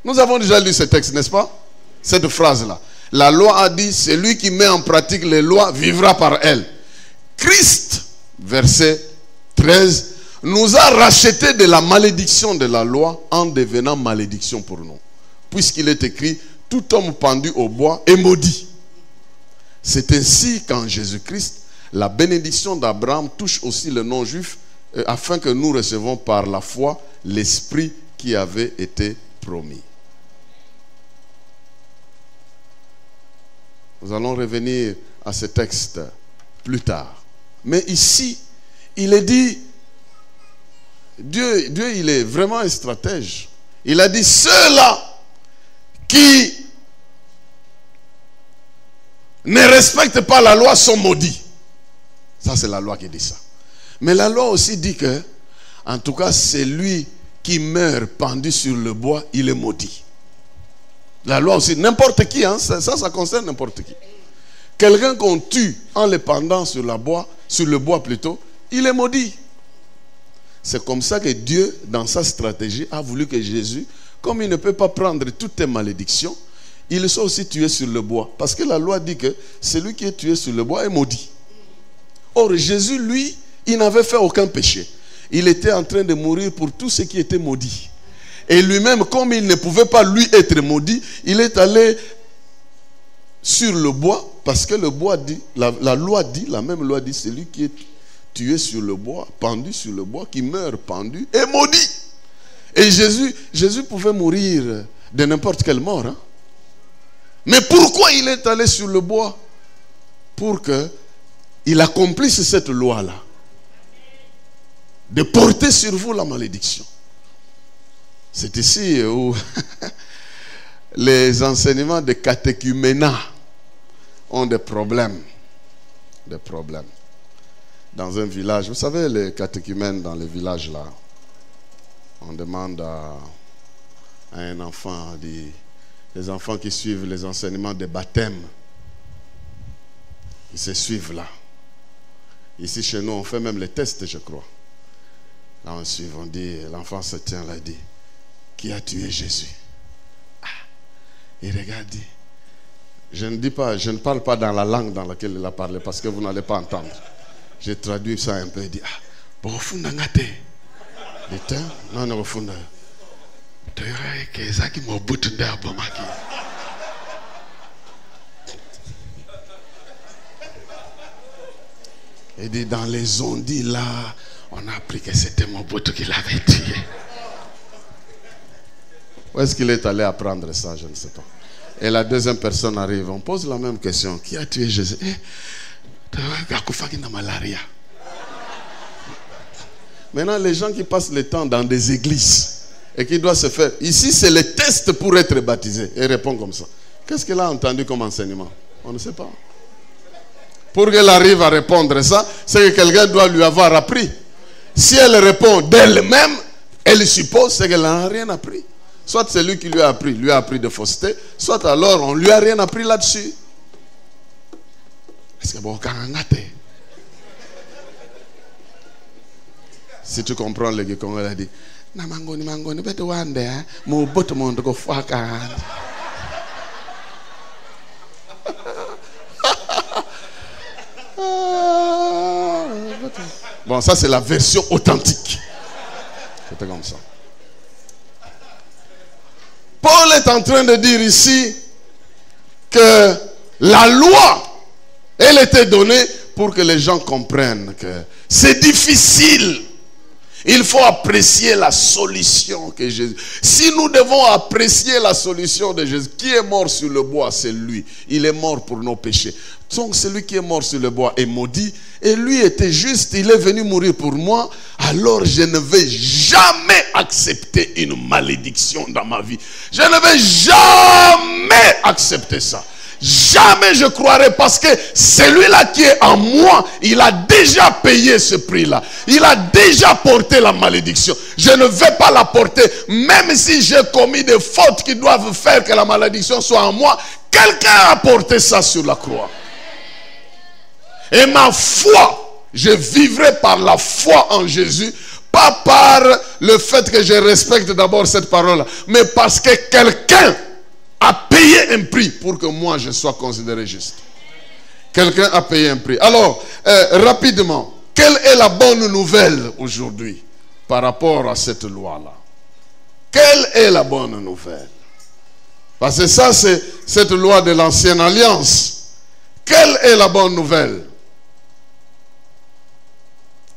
Nous avons déjà lu ce texte, n'est-ce pas? Cette phrase-là. La loi a dit, celui qui met en pratique les lois vivra par elles. Christ, verset 13, nous a racheté de la malédiction de la loi en devenant malédiction pour nous. Puisqu'il est écrit, tout homme pendu au bois est maudit. C'est ainsi qu'en Jésus-Christ, la bénédiction d'Abraham touche aussi le non-juif afin que nous recevons par la foi l'esprit qui avait été promis. Nous allons revenir à ce texte plus tard. Mais ici, il est dit, Dieu il est vraiment un stratège. Il a dit, ceux-là qui ne respectent pas la loi sont maudits. Ça, c'est la loi qui dit ça. Mais la loi aussi dit que, en tout cas, celui qui meurt pendu sur le bois, il est maudit. La loi aussi, n'importe qui, hein, ça concerne n'importe qui. Quelqu'un qu'on tue en le pendant sur le bois plutôt, il est maudit. C'est comme ça que Dieu, dans sa stratégie, a voulu que Jésus, comme il ne peut pas prendre toutes tes malédictions, il soit aussi tué sur le bois. Parce que la loi dit que celui qui est tué sur le bois est maudit. Or, Jésus, lui, il n'avait fait aucun péché. Il était en train de mourir pour tous ceux qui étaient maudits. Et lui-même, comme il ne pouvait pas lui être maudit, il est allé sur le bois, parce que le bois dit, la loi dit, la même loi dit, celui qui est tué sur le bois, pendu sur le bois, qui meurt pendu, est maudit. Et Jésus pouvait mourir de n'importe quelle mort. Hein? Mais pourquoi il est allé sur le bois? Pour qu'il accomplisse cette loi-là. De porter sur vous la malédiction. C'est ici où les enseignements de catéchuménat ont des problèmes. Des problèmes. Dans un village, vous savez, les catéchumènes dans les villages là, on demande à un enfant, les enfants qui suivent les enseignements de baptême, ils se suivent là. Ici chez nous, on fait même les tests, je crois. Là, on suit, on dit, l'enfant se tient là, il dit, qui a tué Jésus? Ah, il regarde, dit, je ne parle pas dans la langue dans laquelle il a parlé, parce que vous n'allez pas entendre. J'ai traduit ça un peu, il dit, ah, bon, au fond, il dit, non, au fond, il dit, dans les ondits là, on a appris que c'était Mobutu qui l'avait tué. Où est-ce qu'il est allé apprendre ça? Je ne sais pas. Et la deuxième personne arrive. On pose la même question. Qui a tué Jésus? Maintenant, les gens qui passent le temps dans des églises et qui doivent se faire... Ici, c'est le test pour être baptisé. Et répond comme ça. Qu'est-ce qu'elle a entendu comme enseignement? On ne sait pas. Pour qu'elle arrive à répondre ça, c'est que quelqu'un doit lui avoir appris. Si elle répond d'elle-même, elle suppose qu'elle n'a rien appris. Soit c'est lui qui lui a appris de fausseté, soit alors on lui a rien appris là-dessus. Est-ce que bon, si tu comprends le Congo, elle a dit, bon, ça c'est la version authentique. C'était comme ça. Paul est en train de dire ici que la loi, elle était donnée pour que les gens comprennent que c'est difficile. Il faut apprécier la solution que Jésus... Si nous devons apprécier la solution de Jésus, qui est mort sur le bois, c'est lui. Il est mort pour nos péchés. Donc celui qui est mort sur le bois est maudit. Et lui était juste, il est venu mourir pour moi. Alors je ne vais jamais accepter une malédiction dans ma vie. Je ne vais jamais accepter ça. Jamais je croirai, parce que celui-là qui est en moi, il a déjà payé ce prix-là. Il a déjà porté la malédiction. Je ne vais pas la porter, même si j'ai commis des fautes qui doivent faire que la malédiction soit en moi. Quelqu'un a porté ça sur la croix. Et ma foi, je vivrai par la foi en Jésus, pas par le fait que je respecte d'abord cette parole-là, mais parce que quelqu'un a payé un prix pour que moi je sois considéré juste. Quelqu'un a payé un prix. Alors, rapidement, quelle est la bonne nouvelle aujourd'hui par rapport à cette loi-là? Quelle est la bonne nouvelle? Parce que ça, c'est cette loi de l'ancienne alliance. Quelle est la bonne nouvelle?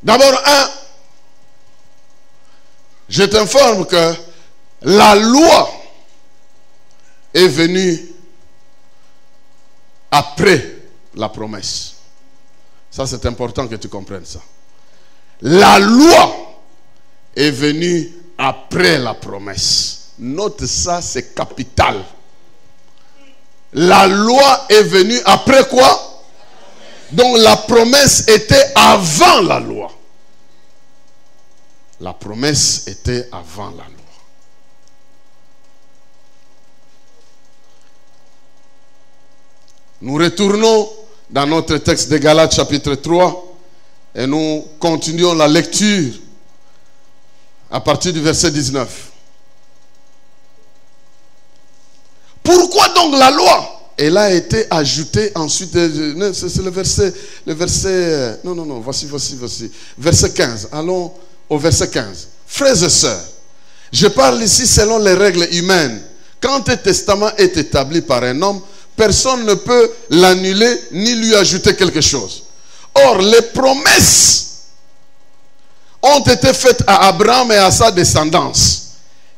D'abord, je t'informe que la loi est venue après la promesse. Ça, c'est important que tu comprennes ça. La loi est venue après la promesse. Note ça, c'est capital. La loi est venue après quoi? Donc la promesse était avant la loi. La promesse était avant la loi. Nous retournons dans notre texte de Galates chapitre 3 et nous continuons la lecture à partir du verset 19. Pourquoi donc la loi? Elle a été ajoutée ensuite, c'est le verset, non, voici, verset 15. Allons au verset 15. Frères et sœurs, je parle ici selon les règles humaines. Quand un testament est établi par un homme, personne ne peut l'annuler ni lui ajouter quelque chose. Or, les promesses ont été faites à Abraham et à sa descendance.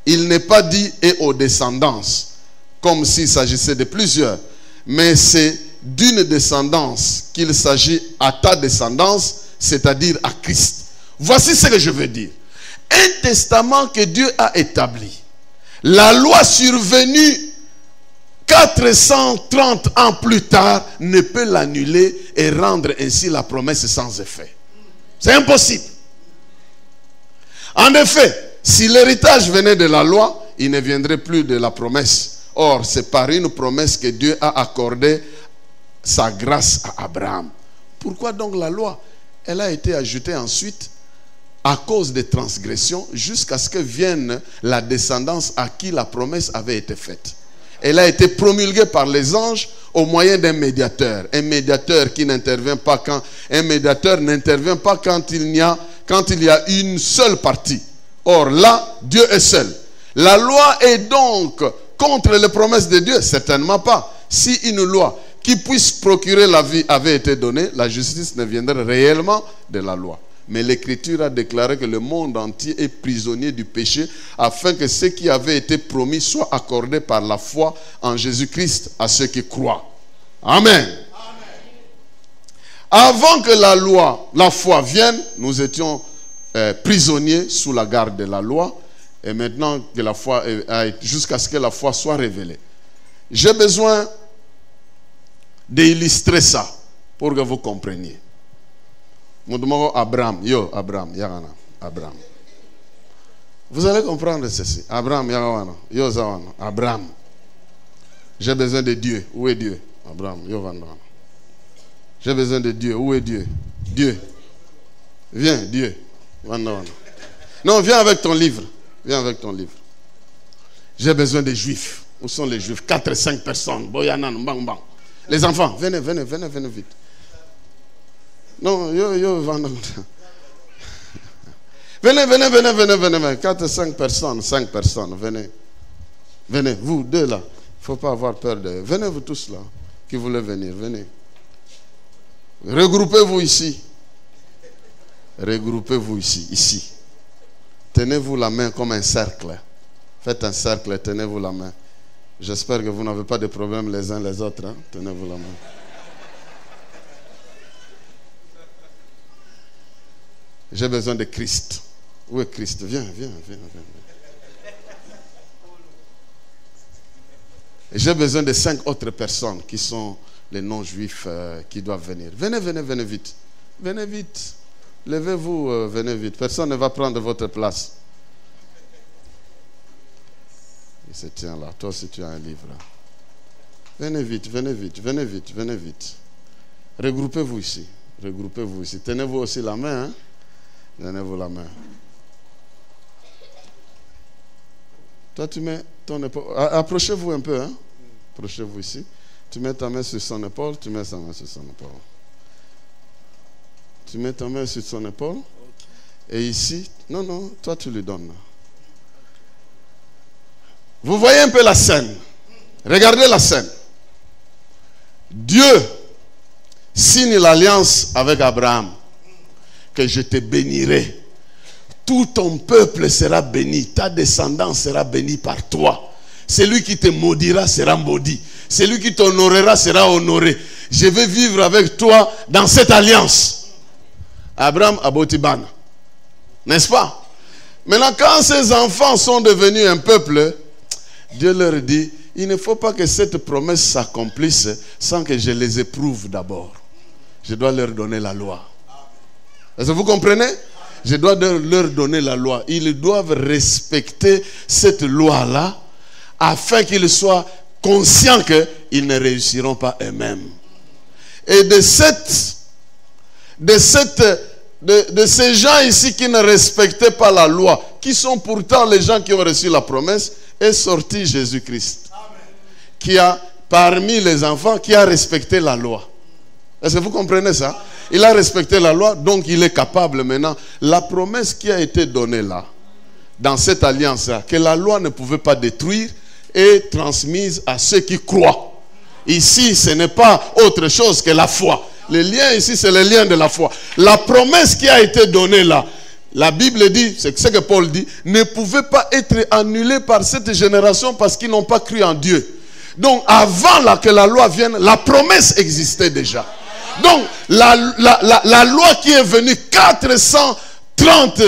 Il n'est pas dit et aux descendances, comme s'il s'agissait de plusieurs. Mais c'est d'une descendance qu'il s'agit, à ta descendance, c'est-à-dire à Christ. Voici ce que je veux dire. Un testament que Dieu a établi. La loi survenue 430 ans plus tard ne peut l'annuler et rendre ainsi la promesse sans effet. C'est impossible. En effet, si l'héritage venait de la loi, il ne viendrait plus de la promesse. Or, c'est par une promesse que Dieu a accordé sa grâce à Abraham. Pourquoi donc la loi? Elle a été ajoutée ensuite à cause des transgressions jusqu'à ce que vienne la descendance à qui la promesse avait été faite. Elle a été promulguée par les anges au moyen d'un médiateur. Un médiateur qui n'intervient pas quand... Un médiateur n'intervient pas quand il y a une seule partie. Or là, Dieu est seul. La loi est donc contre les promesses de Dieu? Certainement pas. Si une loi qui puisse procurer la vie avait été donnée, la justice ne viendrait réellement de la loi, Mais l'Écriture a déclaré que le monde entier est prisonnier du péché, afin que ce qui avait été promis soit accordé par la foi en Jésus-Christ à ceux qui croient. Amen. Avant que la foi vienne, nous étions prisonniers sous la garde de la loi. Et maintenant que la foi, jusqu'à ce que la foi soit révélée. J'ai besoin d'illustrer ça pour que vous compreniez. Abraham. Vous allez comprendre ceci. Abraham. J'ai besoin de Dieu. Où est Dieu? Abraham. J'ai besoin de Dieu. Où est Dieu? Dieu. Viens, Dieu. Non, viens avec ton livre. Viens avec ton livre. J'ai besoin des Juifs. Où sont les Juifs? 4 et 5 personnes. Boyanan, bang, bang. Les enfants, venez vite. Non, venez. 4 et 5 personnes, 5 personnes, venez. Venez, vous deux là. Il ne faut pas avoir peur de... Venez vous tous là, qui voulez venir, venez. Regroupez-vous ici. Ici. Tenez-vous la main comme un cercle. Faites un cercle et tenez-vous la main. J'espère que vous n'avez pas de problème les uns les autres. Hein? Tenez-vous la main. J'ai besoin de Christ. Où est Christ? Viens. Et j'ai besoin de 5 autres personnes qui sont les non-juifs qui doivent venir. Venez vite. Venez vite. Levez-vous, venez vite. Personne ne va prendre votre place. Il se tient là. Toi aussi tu as un livre. Venez vite. Regroupez-vous ici. Tenez-vous aussi la main. Hein? Tenez-vous la main. Toi tu mets ton épaule. Approchez-vous un peu. Hein? Approchez-vous ici. Tu mets ta main sur son épaule. Tu mets sa main sur son épaule. Tu mets ta main sur son épaule. Et ici, non, toi tu lui donnes. Vous voyez un peu la scène. Regardez la scène. Dieu signe l'alliance avec Abraham. Que je te bénirai. Tout ton peuple sera béni. Ta descendance sera bénie par toi. Celui qui te maudira sera maudit. Celui qui t'honorera sera honoré. Je vais vivre avec toi dans cette alliance. Abraham Abotiban. N'est-ce pas? Maintenant, quand ces enfants sont devenus un peuple, Dieu leur dit, il ne faut pas que cette promesse s'accomplisse sans que je les éprouve d'abord. Je dois leur donner la loi. Est-ce que vous comprenez? Je dois leur donner la loi. Ils doivent respecter cette loi-là afin qu'ils soient conscients qu'ils ne réussiront pas eux-mêmes. Et de ces gens ici qui ne respectaient pas la loi, qui sont pourtant les gens qui ont reçu la promesse, est sorti Jésus-Christ. Qui a, parmi les enfants, qui a respecté la loi. Est-ce que vous comprenez ça? Il a respecté la loi, donc il est capable maintenant. La promesse qui a été donnée là, dans cette alliance-là, que la loi ne pouvait pas détruire, est transmise à ceux qui croient. Ici, ce n'est pas autre chose que la foi. Le lien ici, c'est le lien de la foi. La promesse qui a été donnée là, la Bible dit, c'est ce que Paul dit, ne pouvait pas être annulée par cette génération parce qu'ils n'ont pas cru en Dieu. Donc, avant que la loi vienne, la promesse existait déjà. Donc, la loi qui est venue 430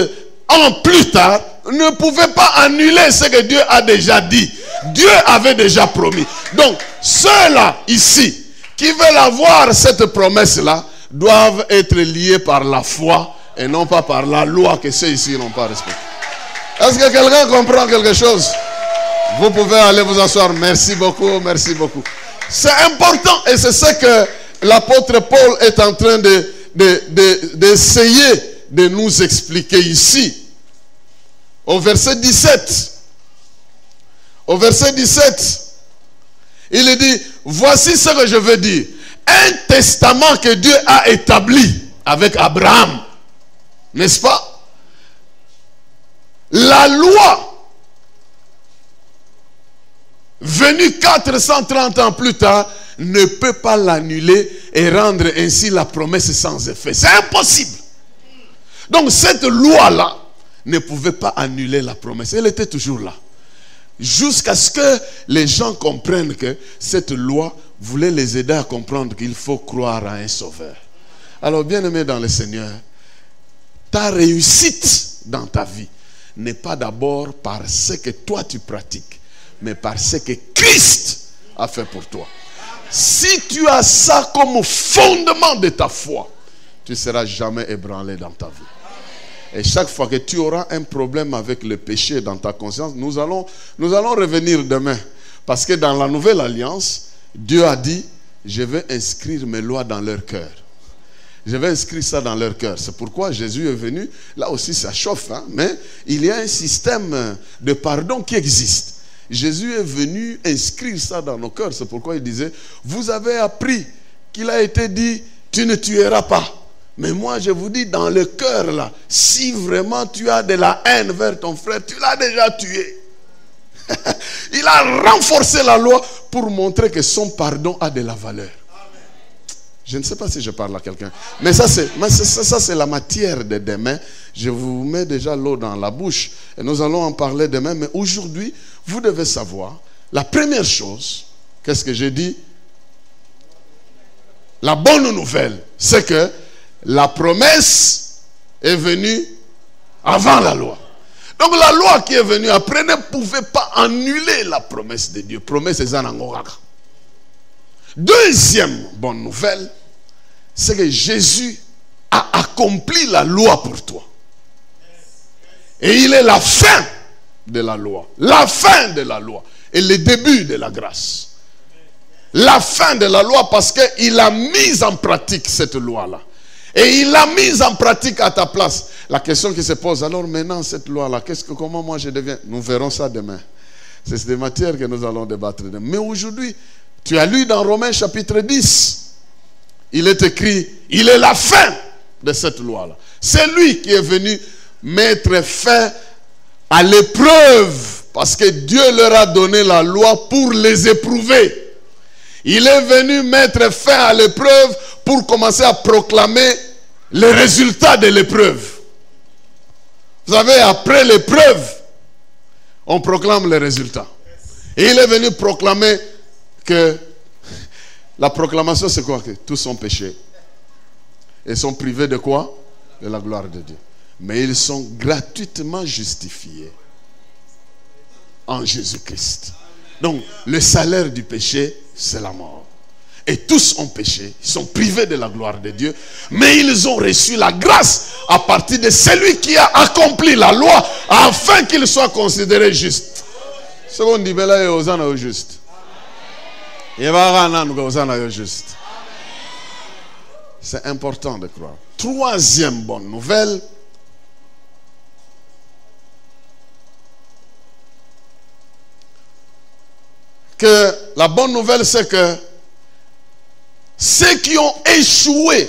ans plus tard ne pouvait pas annuler ce que Dieu a déjà dit. Dieu avait déjà promis. Donc, ceux-là, ici, qui veulent avoir cette promesse-là, doivent être liés par la foi et non pas par la loi que ceux ici n'ont pas respectée. Est-ce que quelqu'un comprend quelque chose? Vous pouvez aller vous asseoir. Merci beaucoup, merci beaucoup. C'est important et c'est ce que l'apôtre Paul est en train d'essayer de nous expliquer ici. Au verset 17. Au verset 17, il dit, voici ce que je veux dire. Un testament que Dieu a établi avec Abraham. N'est-ce pas? La loi, venue 430 ans plus tard, ne peut pas l'annuler et rendre ainsi la promesse sans effet. C'est impossible. Donc cette loi-là ne pouvait pas annuler la promesse. Elle était toujours là. Jusqu'à ce que les gens comprennent que cette loi voulait les aider à comprendre qu'il faut croire à un sauveur. Alors, bien-aimé dans le Seigneur, ta réussite dans ta vie n'est pas d'abord par ce que toi tu pratiques, mais par ce que Christ a fait pour toi. Si tu as ça comme fondement de ta foi, tu ne seras jamais ébranlé dans ta vie. Et chaque fois que tu auras un problème avec le péché dans ta conscience, nous allons revenir demain. Parce que dans la nouvelle alliance, Dieu a dit, je vais inscrire mes lois dans leur cœur. Je vais inscrire ça dans leur cœur. C'est pourquoi Jésus est venu. Là aussi, ça chauffe. Mais il y a un système de pardon qui existe. Jésus est venu inscrire ça dans nos cœurs. C'est pourquoi il disait, vous avez appris qu'il a été dit, tu ne tueras pas. Mais moi, je vous dis, dans le cœur, là, si vraiment tu as de la haine vers ton frère, tu l'as déjà tué. Il a renforcé la loi pour montrer que son pardon a de la valeur. Je ne sais pas si je parle à quelqu'un. Mais ça, c'est la matière de demain. Je vous mets déjà l'eau dans la bouche. Et nous allons en parler demain. Mais aujourd'hui, vous devez savoir, la première chose, qu'est-ce que j'ai dit? La bonne nouvelle, c'est que la promesse est venue avant la loi. Donc la loi qui est venue après ne pouvait pas annuler la promesse de Dieu. Promesse est Zanangoraka. Deuxième bonne nouvelle, c'est que Jésus a accompli la loi pour toi. Et il est la fin de la loi. La fin de la loi. Et le début de la grâce. La fin de la loi parce qu'il a mis en pratique cette loi-là. Et il l'a mise en pratique à ta place. La question qui se pose, alors maintenant cette loi-là, comment moi je deviens? Nous verrons ça demain. C'est des matières que nous allons débattre demain. Mais aujourd'hui, tu as lu dans Romains chapitre 10, il est écrit, il est la fin de cette loi-là. C'est lui qui est venu mettre fin à l'épreuve, parce que Dieu leur a donné la loi pour les éprouver. Il est venu mettre fin à l'épreuve pour commencer à proclamer les résultats de l'épreuve. Vous savez, après l'épreuve, on proclame les résultats. Et il est venu proclamer que la proclamation, c'est quoi? Que tous sont péchés. Et sont privés de quoi? De la gloire de Dieu. Mais ils sont gratuitement justifiés en Jésus-Christ. Donc, le salaire du péché, c'est la mort. Et tous ont péché, ils sont privés de la gloire de Dieu, mais ils ont reçu la grâce à partir de celui qui a accompli la loi afin qu'ils soient considérés justes. Ce qu'on dit, là, est juste. C'est important de croire. Troisième bonne nouvelle, que la bonne nouvelle, c'est que ceux qui ont échoué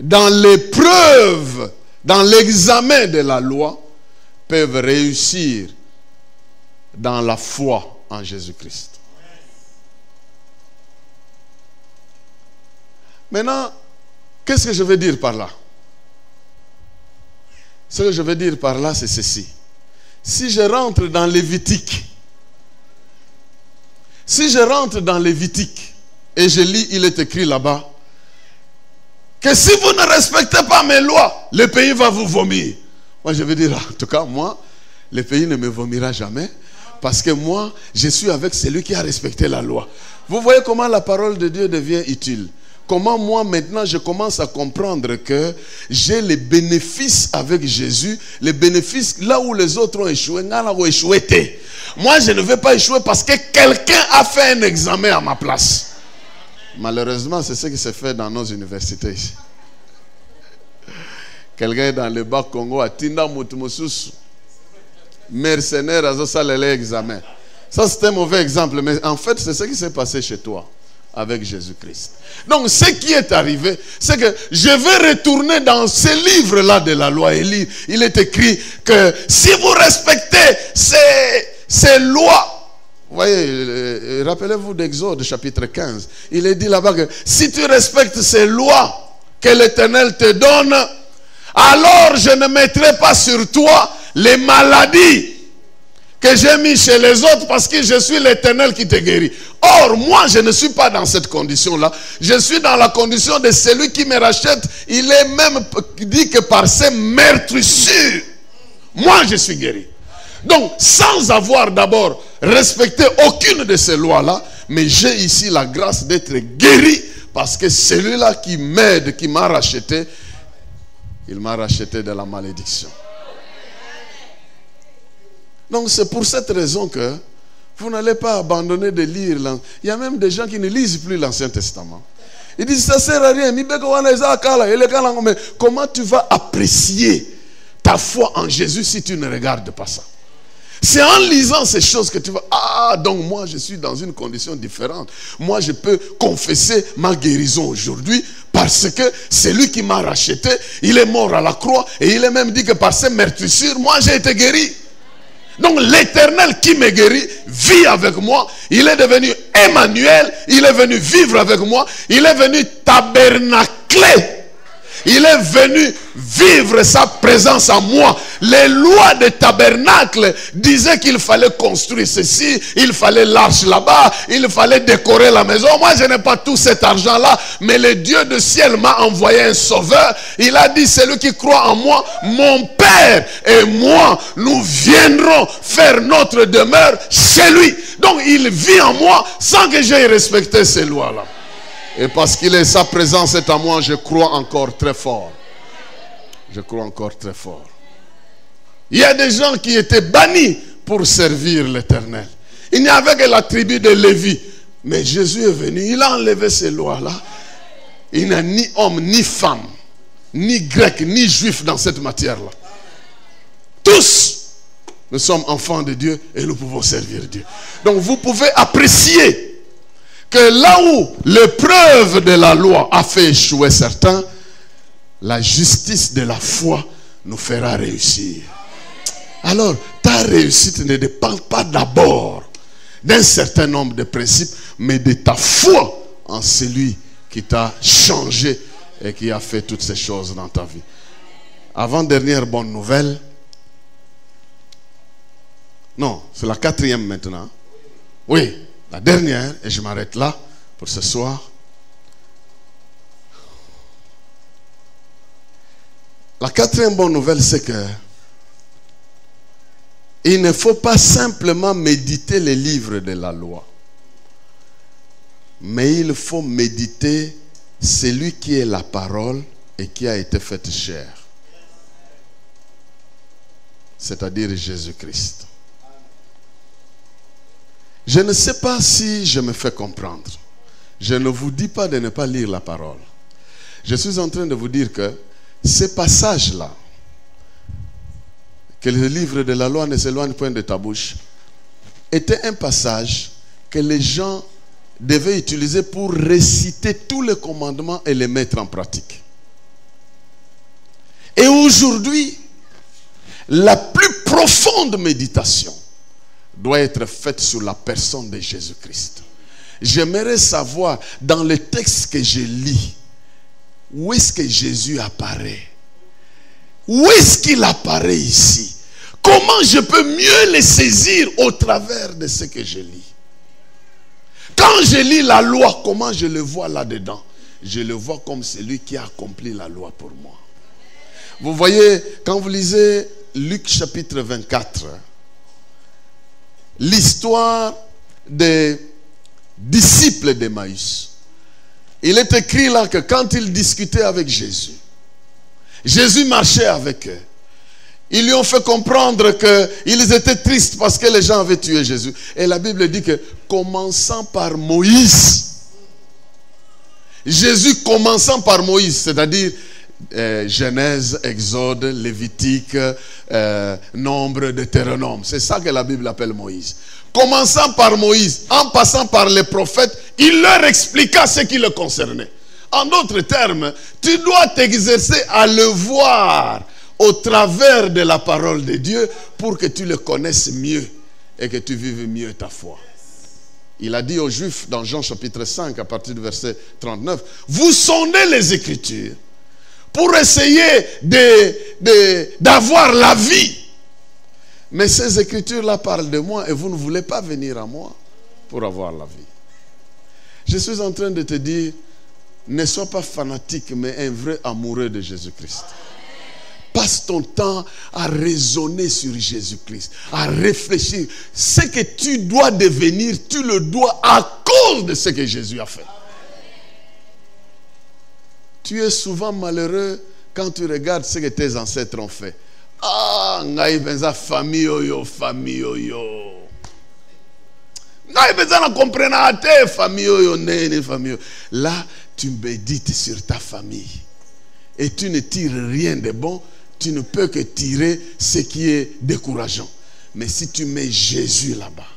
dans l'épreuve, dans l'examen de la loi, peuvent réussir dans la foi en Jésus-Christ. Maintenant, qu'est-ce que je veux dire par là? Ce que je veux dire par là, c'est ceci. Si je rentre dans Lévitique, et je lis, il est écrit là-bas, que si vous ne respectez pas mes lois, le pays va vous vomir. Moi, je veux dire, en tout cas, moi, le pays ne me vomira jamais, parce que moi, je suis avec celui qui a respecté la loi. Vous voyez comment la parole de Dieu devient utile. Comment moi, maintenant, je commence à comprendre que j'ai les bénéfices avec Jésus, les bénéfices là où les autres ont échoué. Moi, je ne vais pas échouer parce que quelqu'un a fait un examen à ma place. Malheureusement, c'est ce qui se fait dans nos universités ici. Quelqu'un dans le bas Congo a tinda mutumususu. Mercenaire a salé l'examen. Ça, c'est un mauvais exemple, mais en fait, c'est ce qui s'est passé chez toi avec Jésus-Christ. Donc, ce qui est arrivé, c'est que je vais retourner dans ce livre-là de la loi et lire. Il est écrit que si vous respectez ces lois, vous voyez, rappelez-vous d'Exode chapitre 15. Il est dit là-bas que si tu respectes ces lois que l'Éternel te donne, alors je ne mettrai pas sur toi les maladies que j'ai mis chez les autres parce que je suis l'Éternel qui te guérit. Or, moi, je ne suis pas dans cette condition-là. Je suis dans la condition de celui qui me rachète. Il est même dit que par ses meurtrissures, moi, je suis guéri. Donc, sans avoir d'abord respecté aucune de ces lois-là, mais j'ai ici la grâce d'être guéri parce que celui-là qui m'aide, qui m'a racheté, il m'a racheté de la malédiction. Donc c'est pour cette raison que vous n'allez pas abandonner de lire. Il y a même des gens qui ne lisent plus l'Ancien Testament. Ils disent ça ne sert à rien. Mais comment tu vas apprécier ta foi en Jésus si tu ne regardes pas ça? C'est en lisant ces choses que tu vas... Ah, donc moi je suis dans une condition différente. Moi je peux confesser ma guérison aujourd'hui parce que c'est lui qui m'a racheté. Il est mort à la croix et il est même dit que par ses meurtrissures, moi j'ai été guéri. Donc l'Éternel qui me guérit vit avec moi. Il est devenu Emmanuel. Il est venu vivre avec moi. Il est venu tabernacler. Il est venu vivre sa présence en moi. Les lois de tabernacle disaient qu'il fallait construire ceci, il fallait l'arche là-bas, il fallait décorer la maison. Moi, je n'ai pas tout cet argent-là, mais le Dieu du ciel m'a envoyé un sauveur. Il a dit, celui qui croit en moi, mon Père et moi, nous viendrons faire notre demeure chez lui. Donc, il vit en moi sans que j'aie respecté ces lois-là. Et parce qu'il est sa présence est en moi, je crois encore très fort. Je crois encore très fort. Il y a des gens qui étaient bannis pour servir l'Éternel. Il n'y avait que la tribu de Lévi. Mais Jésus est venu, il a enlevé ces lois-là. Il n'y a ni homme, ni femme, ni grec, ni juif dans cette matière-là. Tous, nous sommes enfants de Dieu et nous pouvons servir Dieu. Donc vous pouvez apprécier que là où l'épreuve de la loi a fait échouer certains, la justice de la foi nous fera réussir. Alors, ta réussite ne dépend pas d'abord d'un certain nombre de principes, mais de ta foi en celui qui t'a changé et qui a fait toutes ces choses dans ta vie. Avant-dernière bonne nouvelle. Non, c'est la quatrième maintenant. Oui. La dernière, et je m'arrête là pour ce soir. La quatrième bonne nouvelle, c'est que il ne faut pas simplement méditer les livres de la loi, mais il faut méditer celui qui est la parole et qui a été faite chair, c'est-à-dire Jésus-Christ. Je ne sais pas si je me fais comprendre. Je ne vous dis pas de ne pas lire la parole. Je suis en train de vous dire que ces passages-là, que le livre de la loi ne s'éloigne point de ta bouche, était un passage que les gens devaient utiliser pour réciter tous les commandements et les mettre en pratique. Et aujourd'hui, la plus profonde méditation doit être faite sur la personne de Jésus-Christ. J'aimerais savoir, dans le texte que je lis, où est-ce que Jésus apparaît? Où est-ce qu'il apparaît ici? Comment je peux mieux le saisir au travers de ce que je lis? Quand je lis la loi, comment je le vois là-dedans? Je le vois comme celui qui a accompli la loi pour moi. Vous voyez, quand vous lisez Luc chapitre 24, l'histoire des disciples d'Emmaüs, il est écrit là que quand ils discutaient avec Jésus, Jésus marchait avec eux. Ils lui ont fait comprendre qu'ils étaient tristes parce que les gens avaient tué Jésus. Et la Bible dit que, commençant par Moïse, Jésus commençant par Moïse, c'est-à-dire Genèse, Exode, Lévitique, Nombre, Deutéronome. C'est ça que la Bible appelle Moïse. Commençant par Moïse, en passant par les prophètes, il leur expliqua ce qui le concernait. En d'autres termes, tu dois t'exercer à le voir au travers de la parole de Dieu pour que tu le connaisses mieux et que tu vives mieux ta foi. Il a dit aux Juifs dans Jean chapitre 5 à partir du verset 39, vous sondez les Écritures pour essayer d'avoir la vie. Mais ces écritures-là parlent de moi et vous ne voulez pas venir à moi pour avoir la vie. Je suis en train de te dire, ne sois pas fanatique, mais un vrai amoureux de Jésus-Christ. Passe ton temps à raisonner sur Jésus-Christ, à réfléchir. Ce que tu dois devenir, tu le dois à cause de ce que Jésus a fait. Tu es souvent malheureux quand tu regardes ce que tes ancêtres ont fait. Ah, ngai benza famille yo, famille yo. Ngai benza na comprena te famille yo, nene famille. Là, tu médites sur ta famille et tu ne tires rien de bon. Tu ne peux que tirer ce qui est décourageant. Mais si tu mets Jésus là-bas,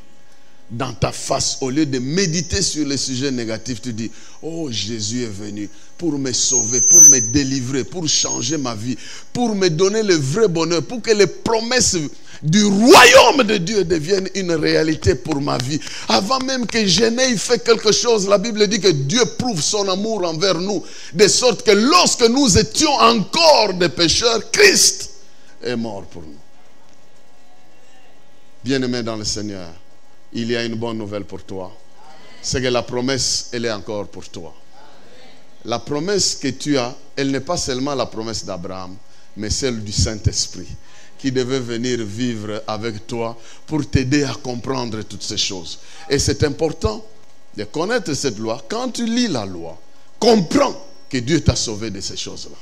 dans ta face, au lieu de méditer sur les sujets négatifs, tu dis, oh, Jésus est venu pour me sauver, pour me délivrer, pour changer ma vie, pour me donner le vrai bonheur, pour que les promesses du royaume de Dieu deviennent une réalité pour ma vie. Avant même que je n'ai fait quelque chose, la Bible dit que Dieu prouve son amour envers nous, de sorte que lorsque nous étions encore des pécheurs, Christ est mort pour nous. Bien-aimé dans le Seigneur, il y a une bonne nouvelle pour toi. C'est que la promesse, elle est encore pour toi. La promesse que tu as, elle n'est pas seulement la promesse d'Abraham, mais celle du Saint-Esprit, qui devait venir vivre avec toi pour t'aider à comprendre toutes ces choses. Et c'est important de connaître cette loi. Quand tu lis la loi, comprends que Dieu t'a sauvé de ces choses-là.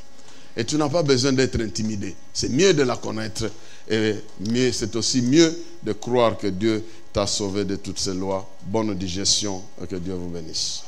Et tu n'as pas besoin d'être intimidé. C'est mieux de la connaître et c'est aussi mieux de croire que Dieu t'a sauvé de toutes ces lois. Bonne digestion et que Dieu vous bénisse.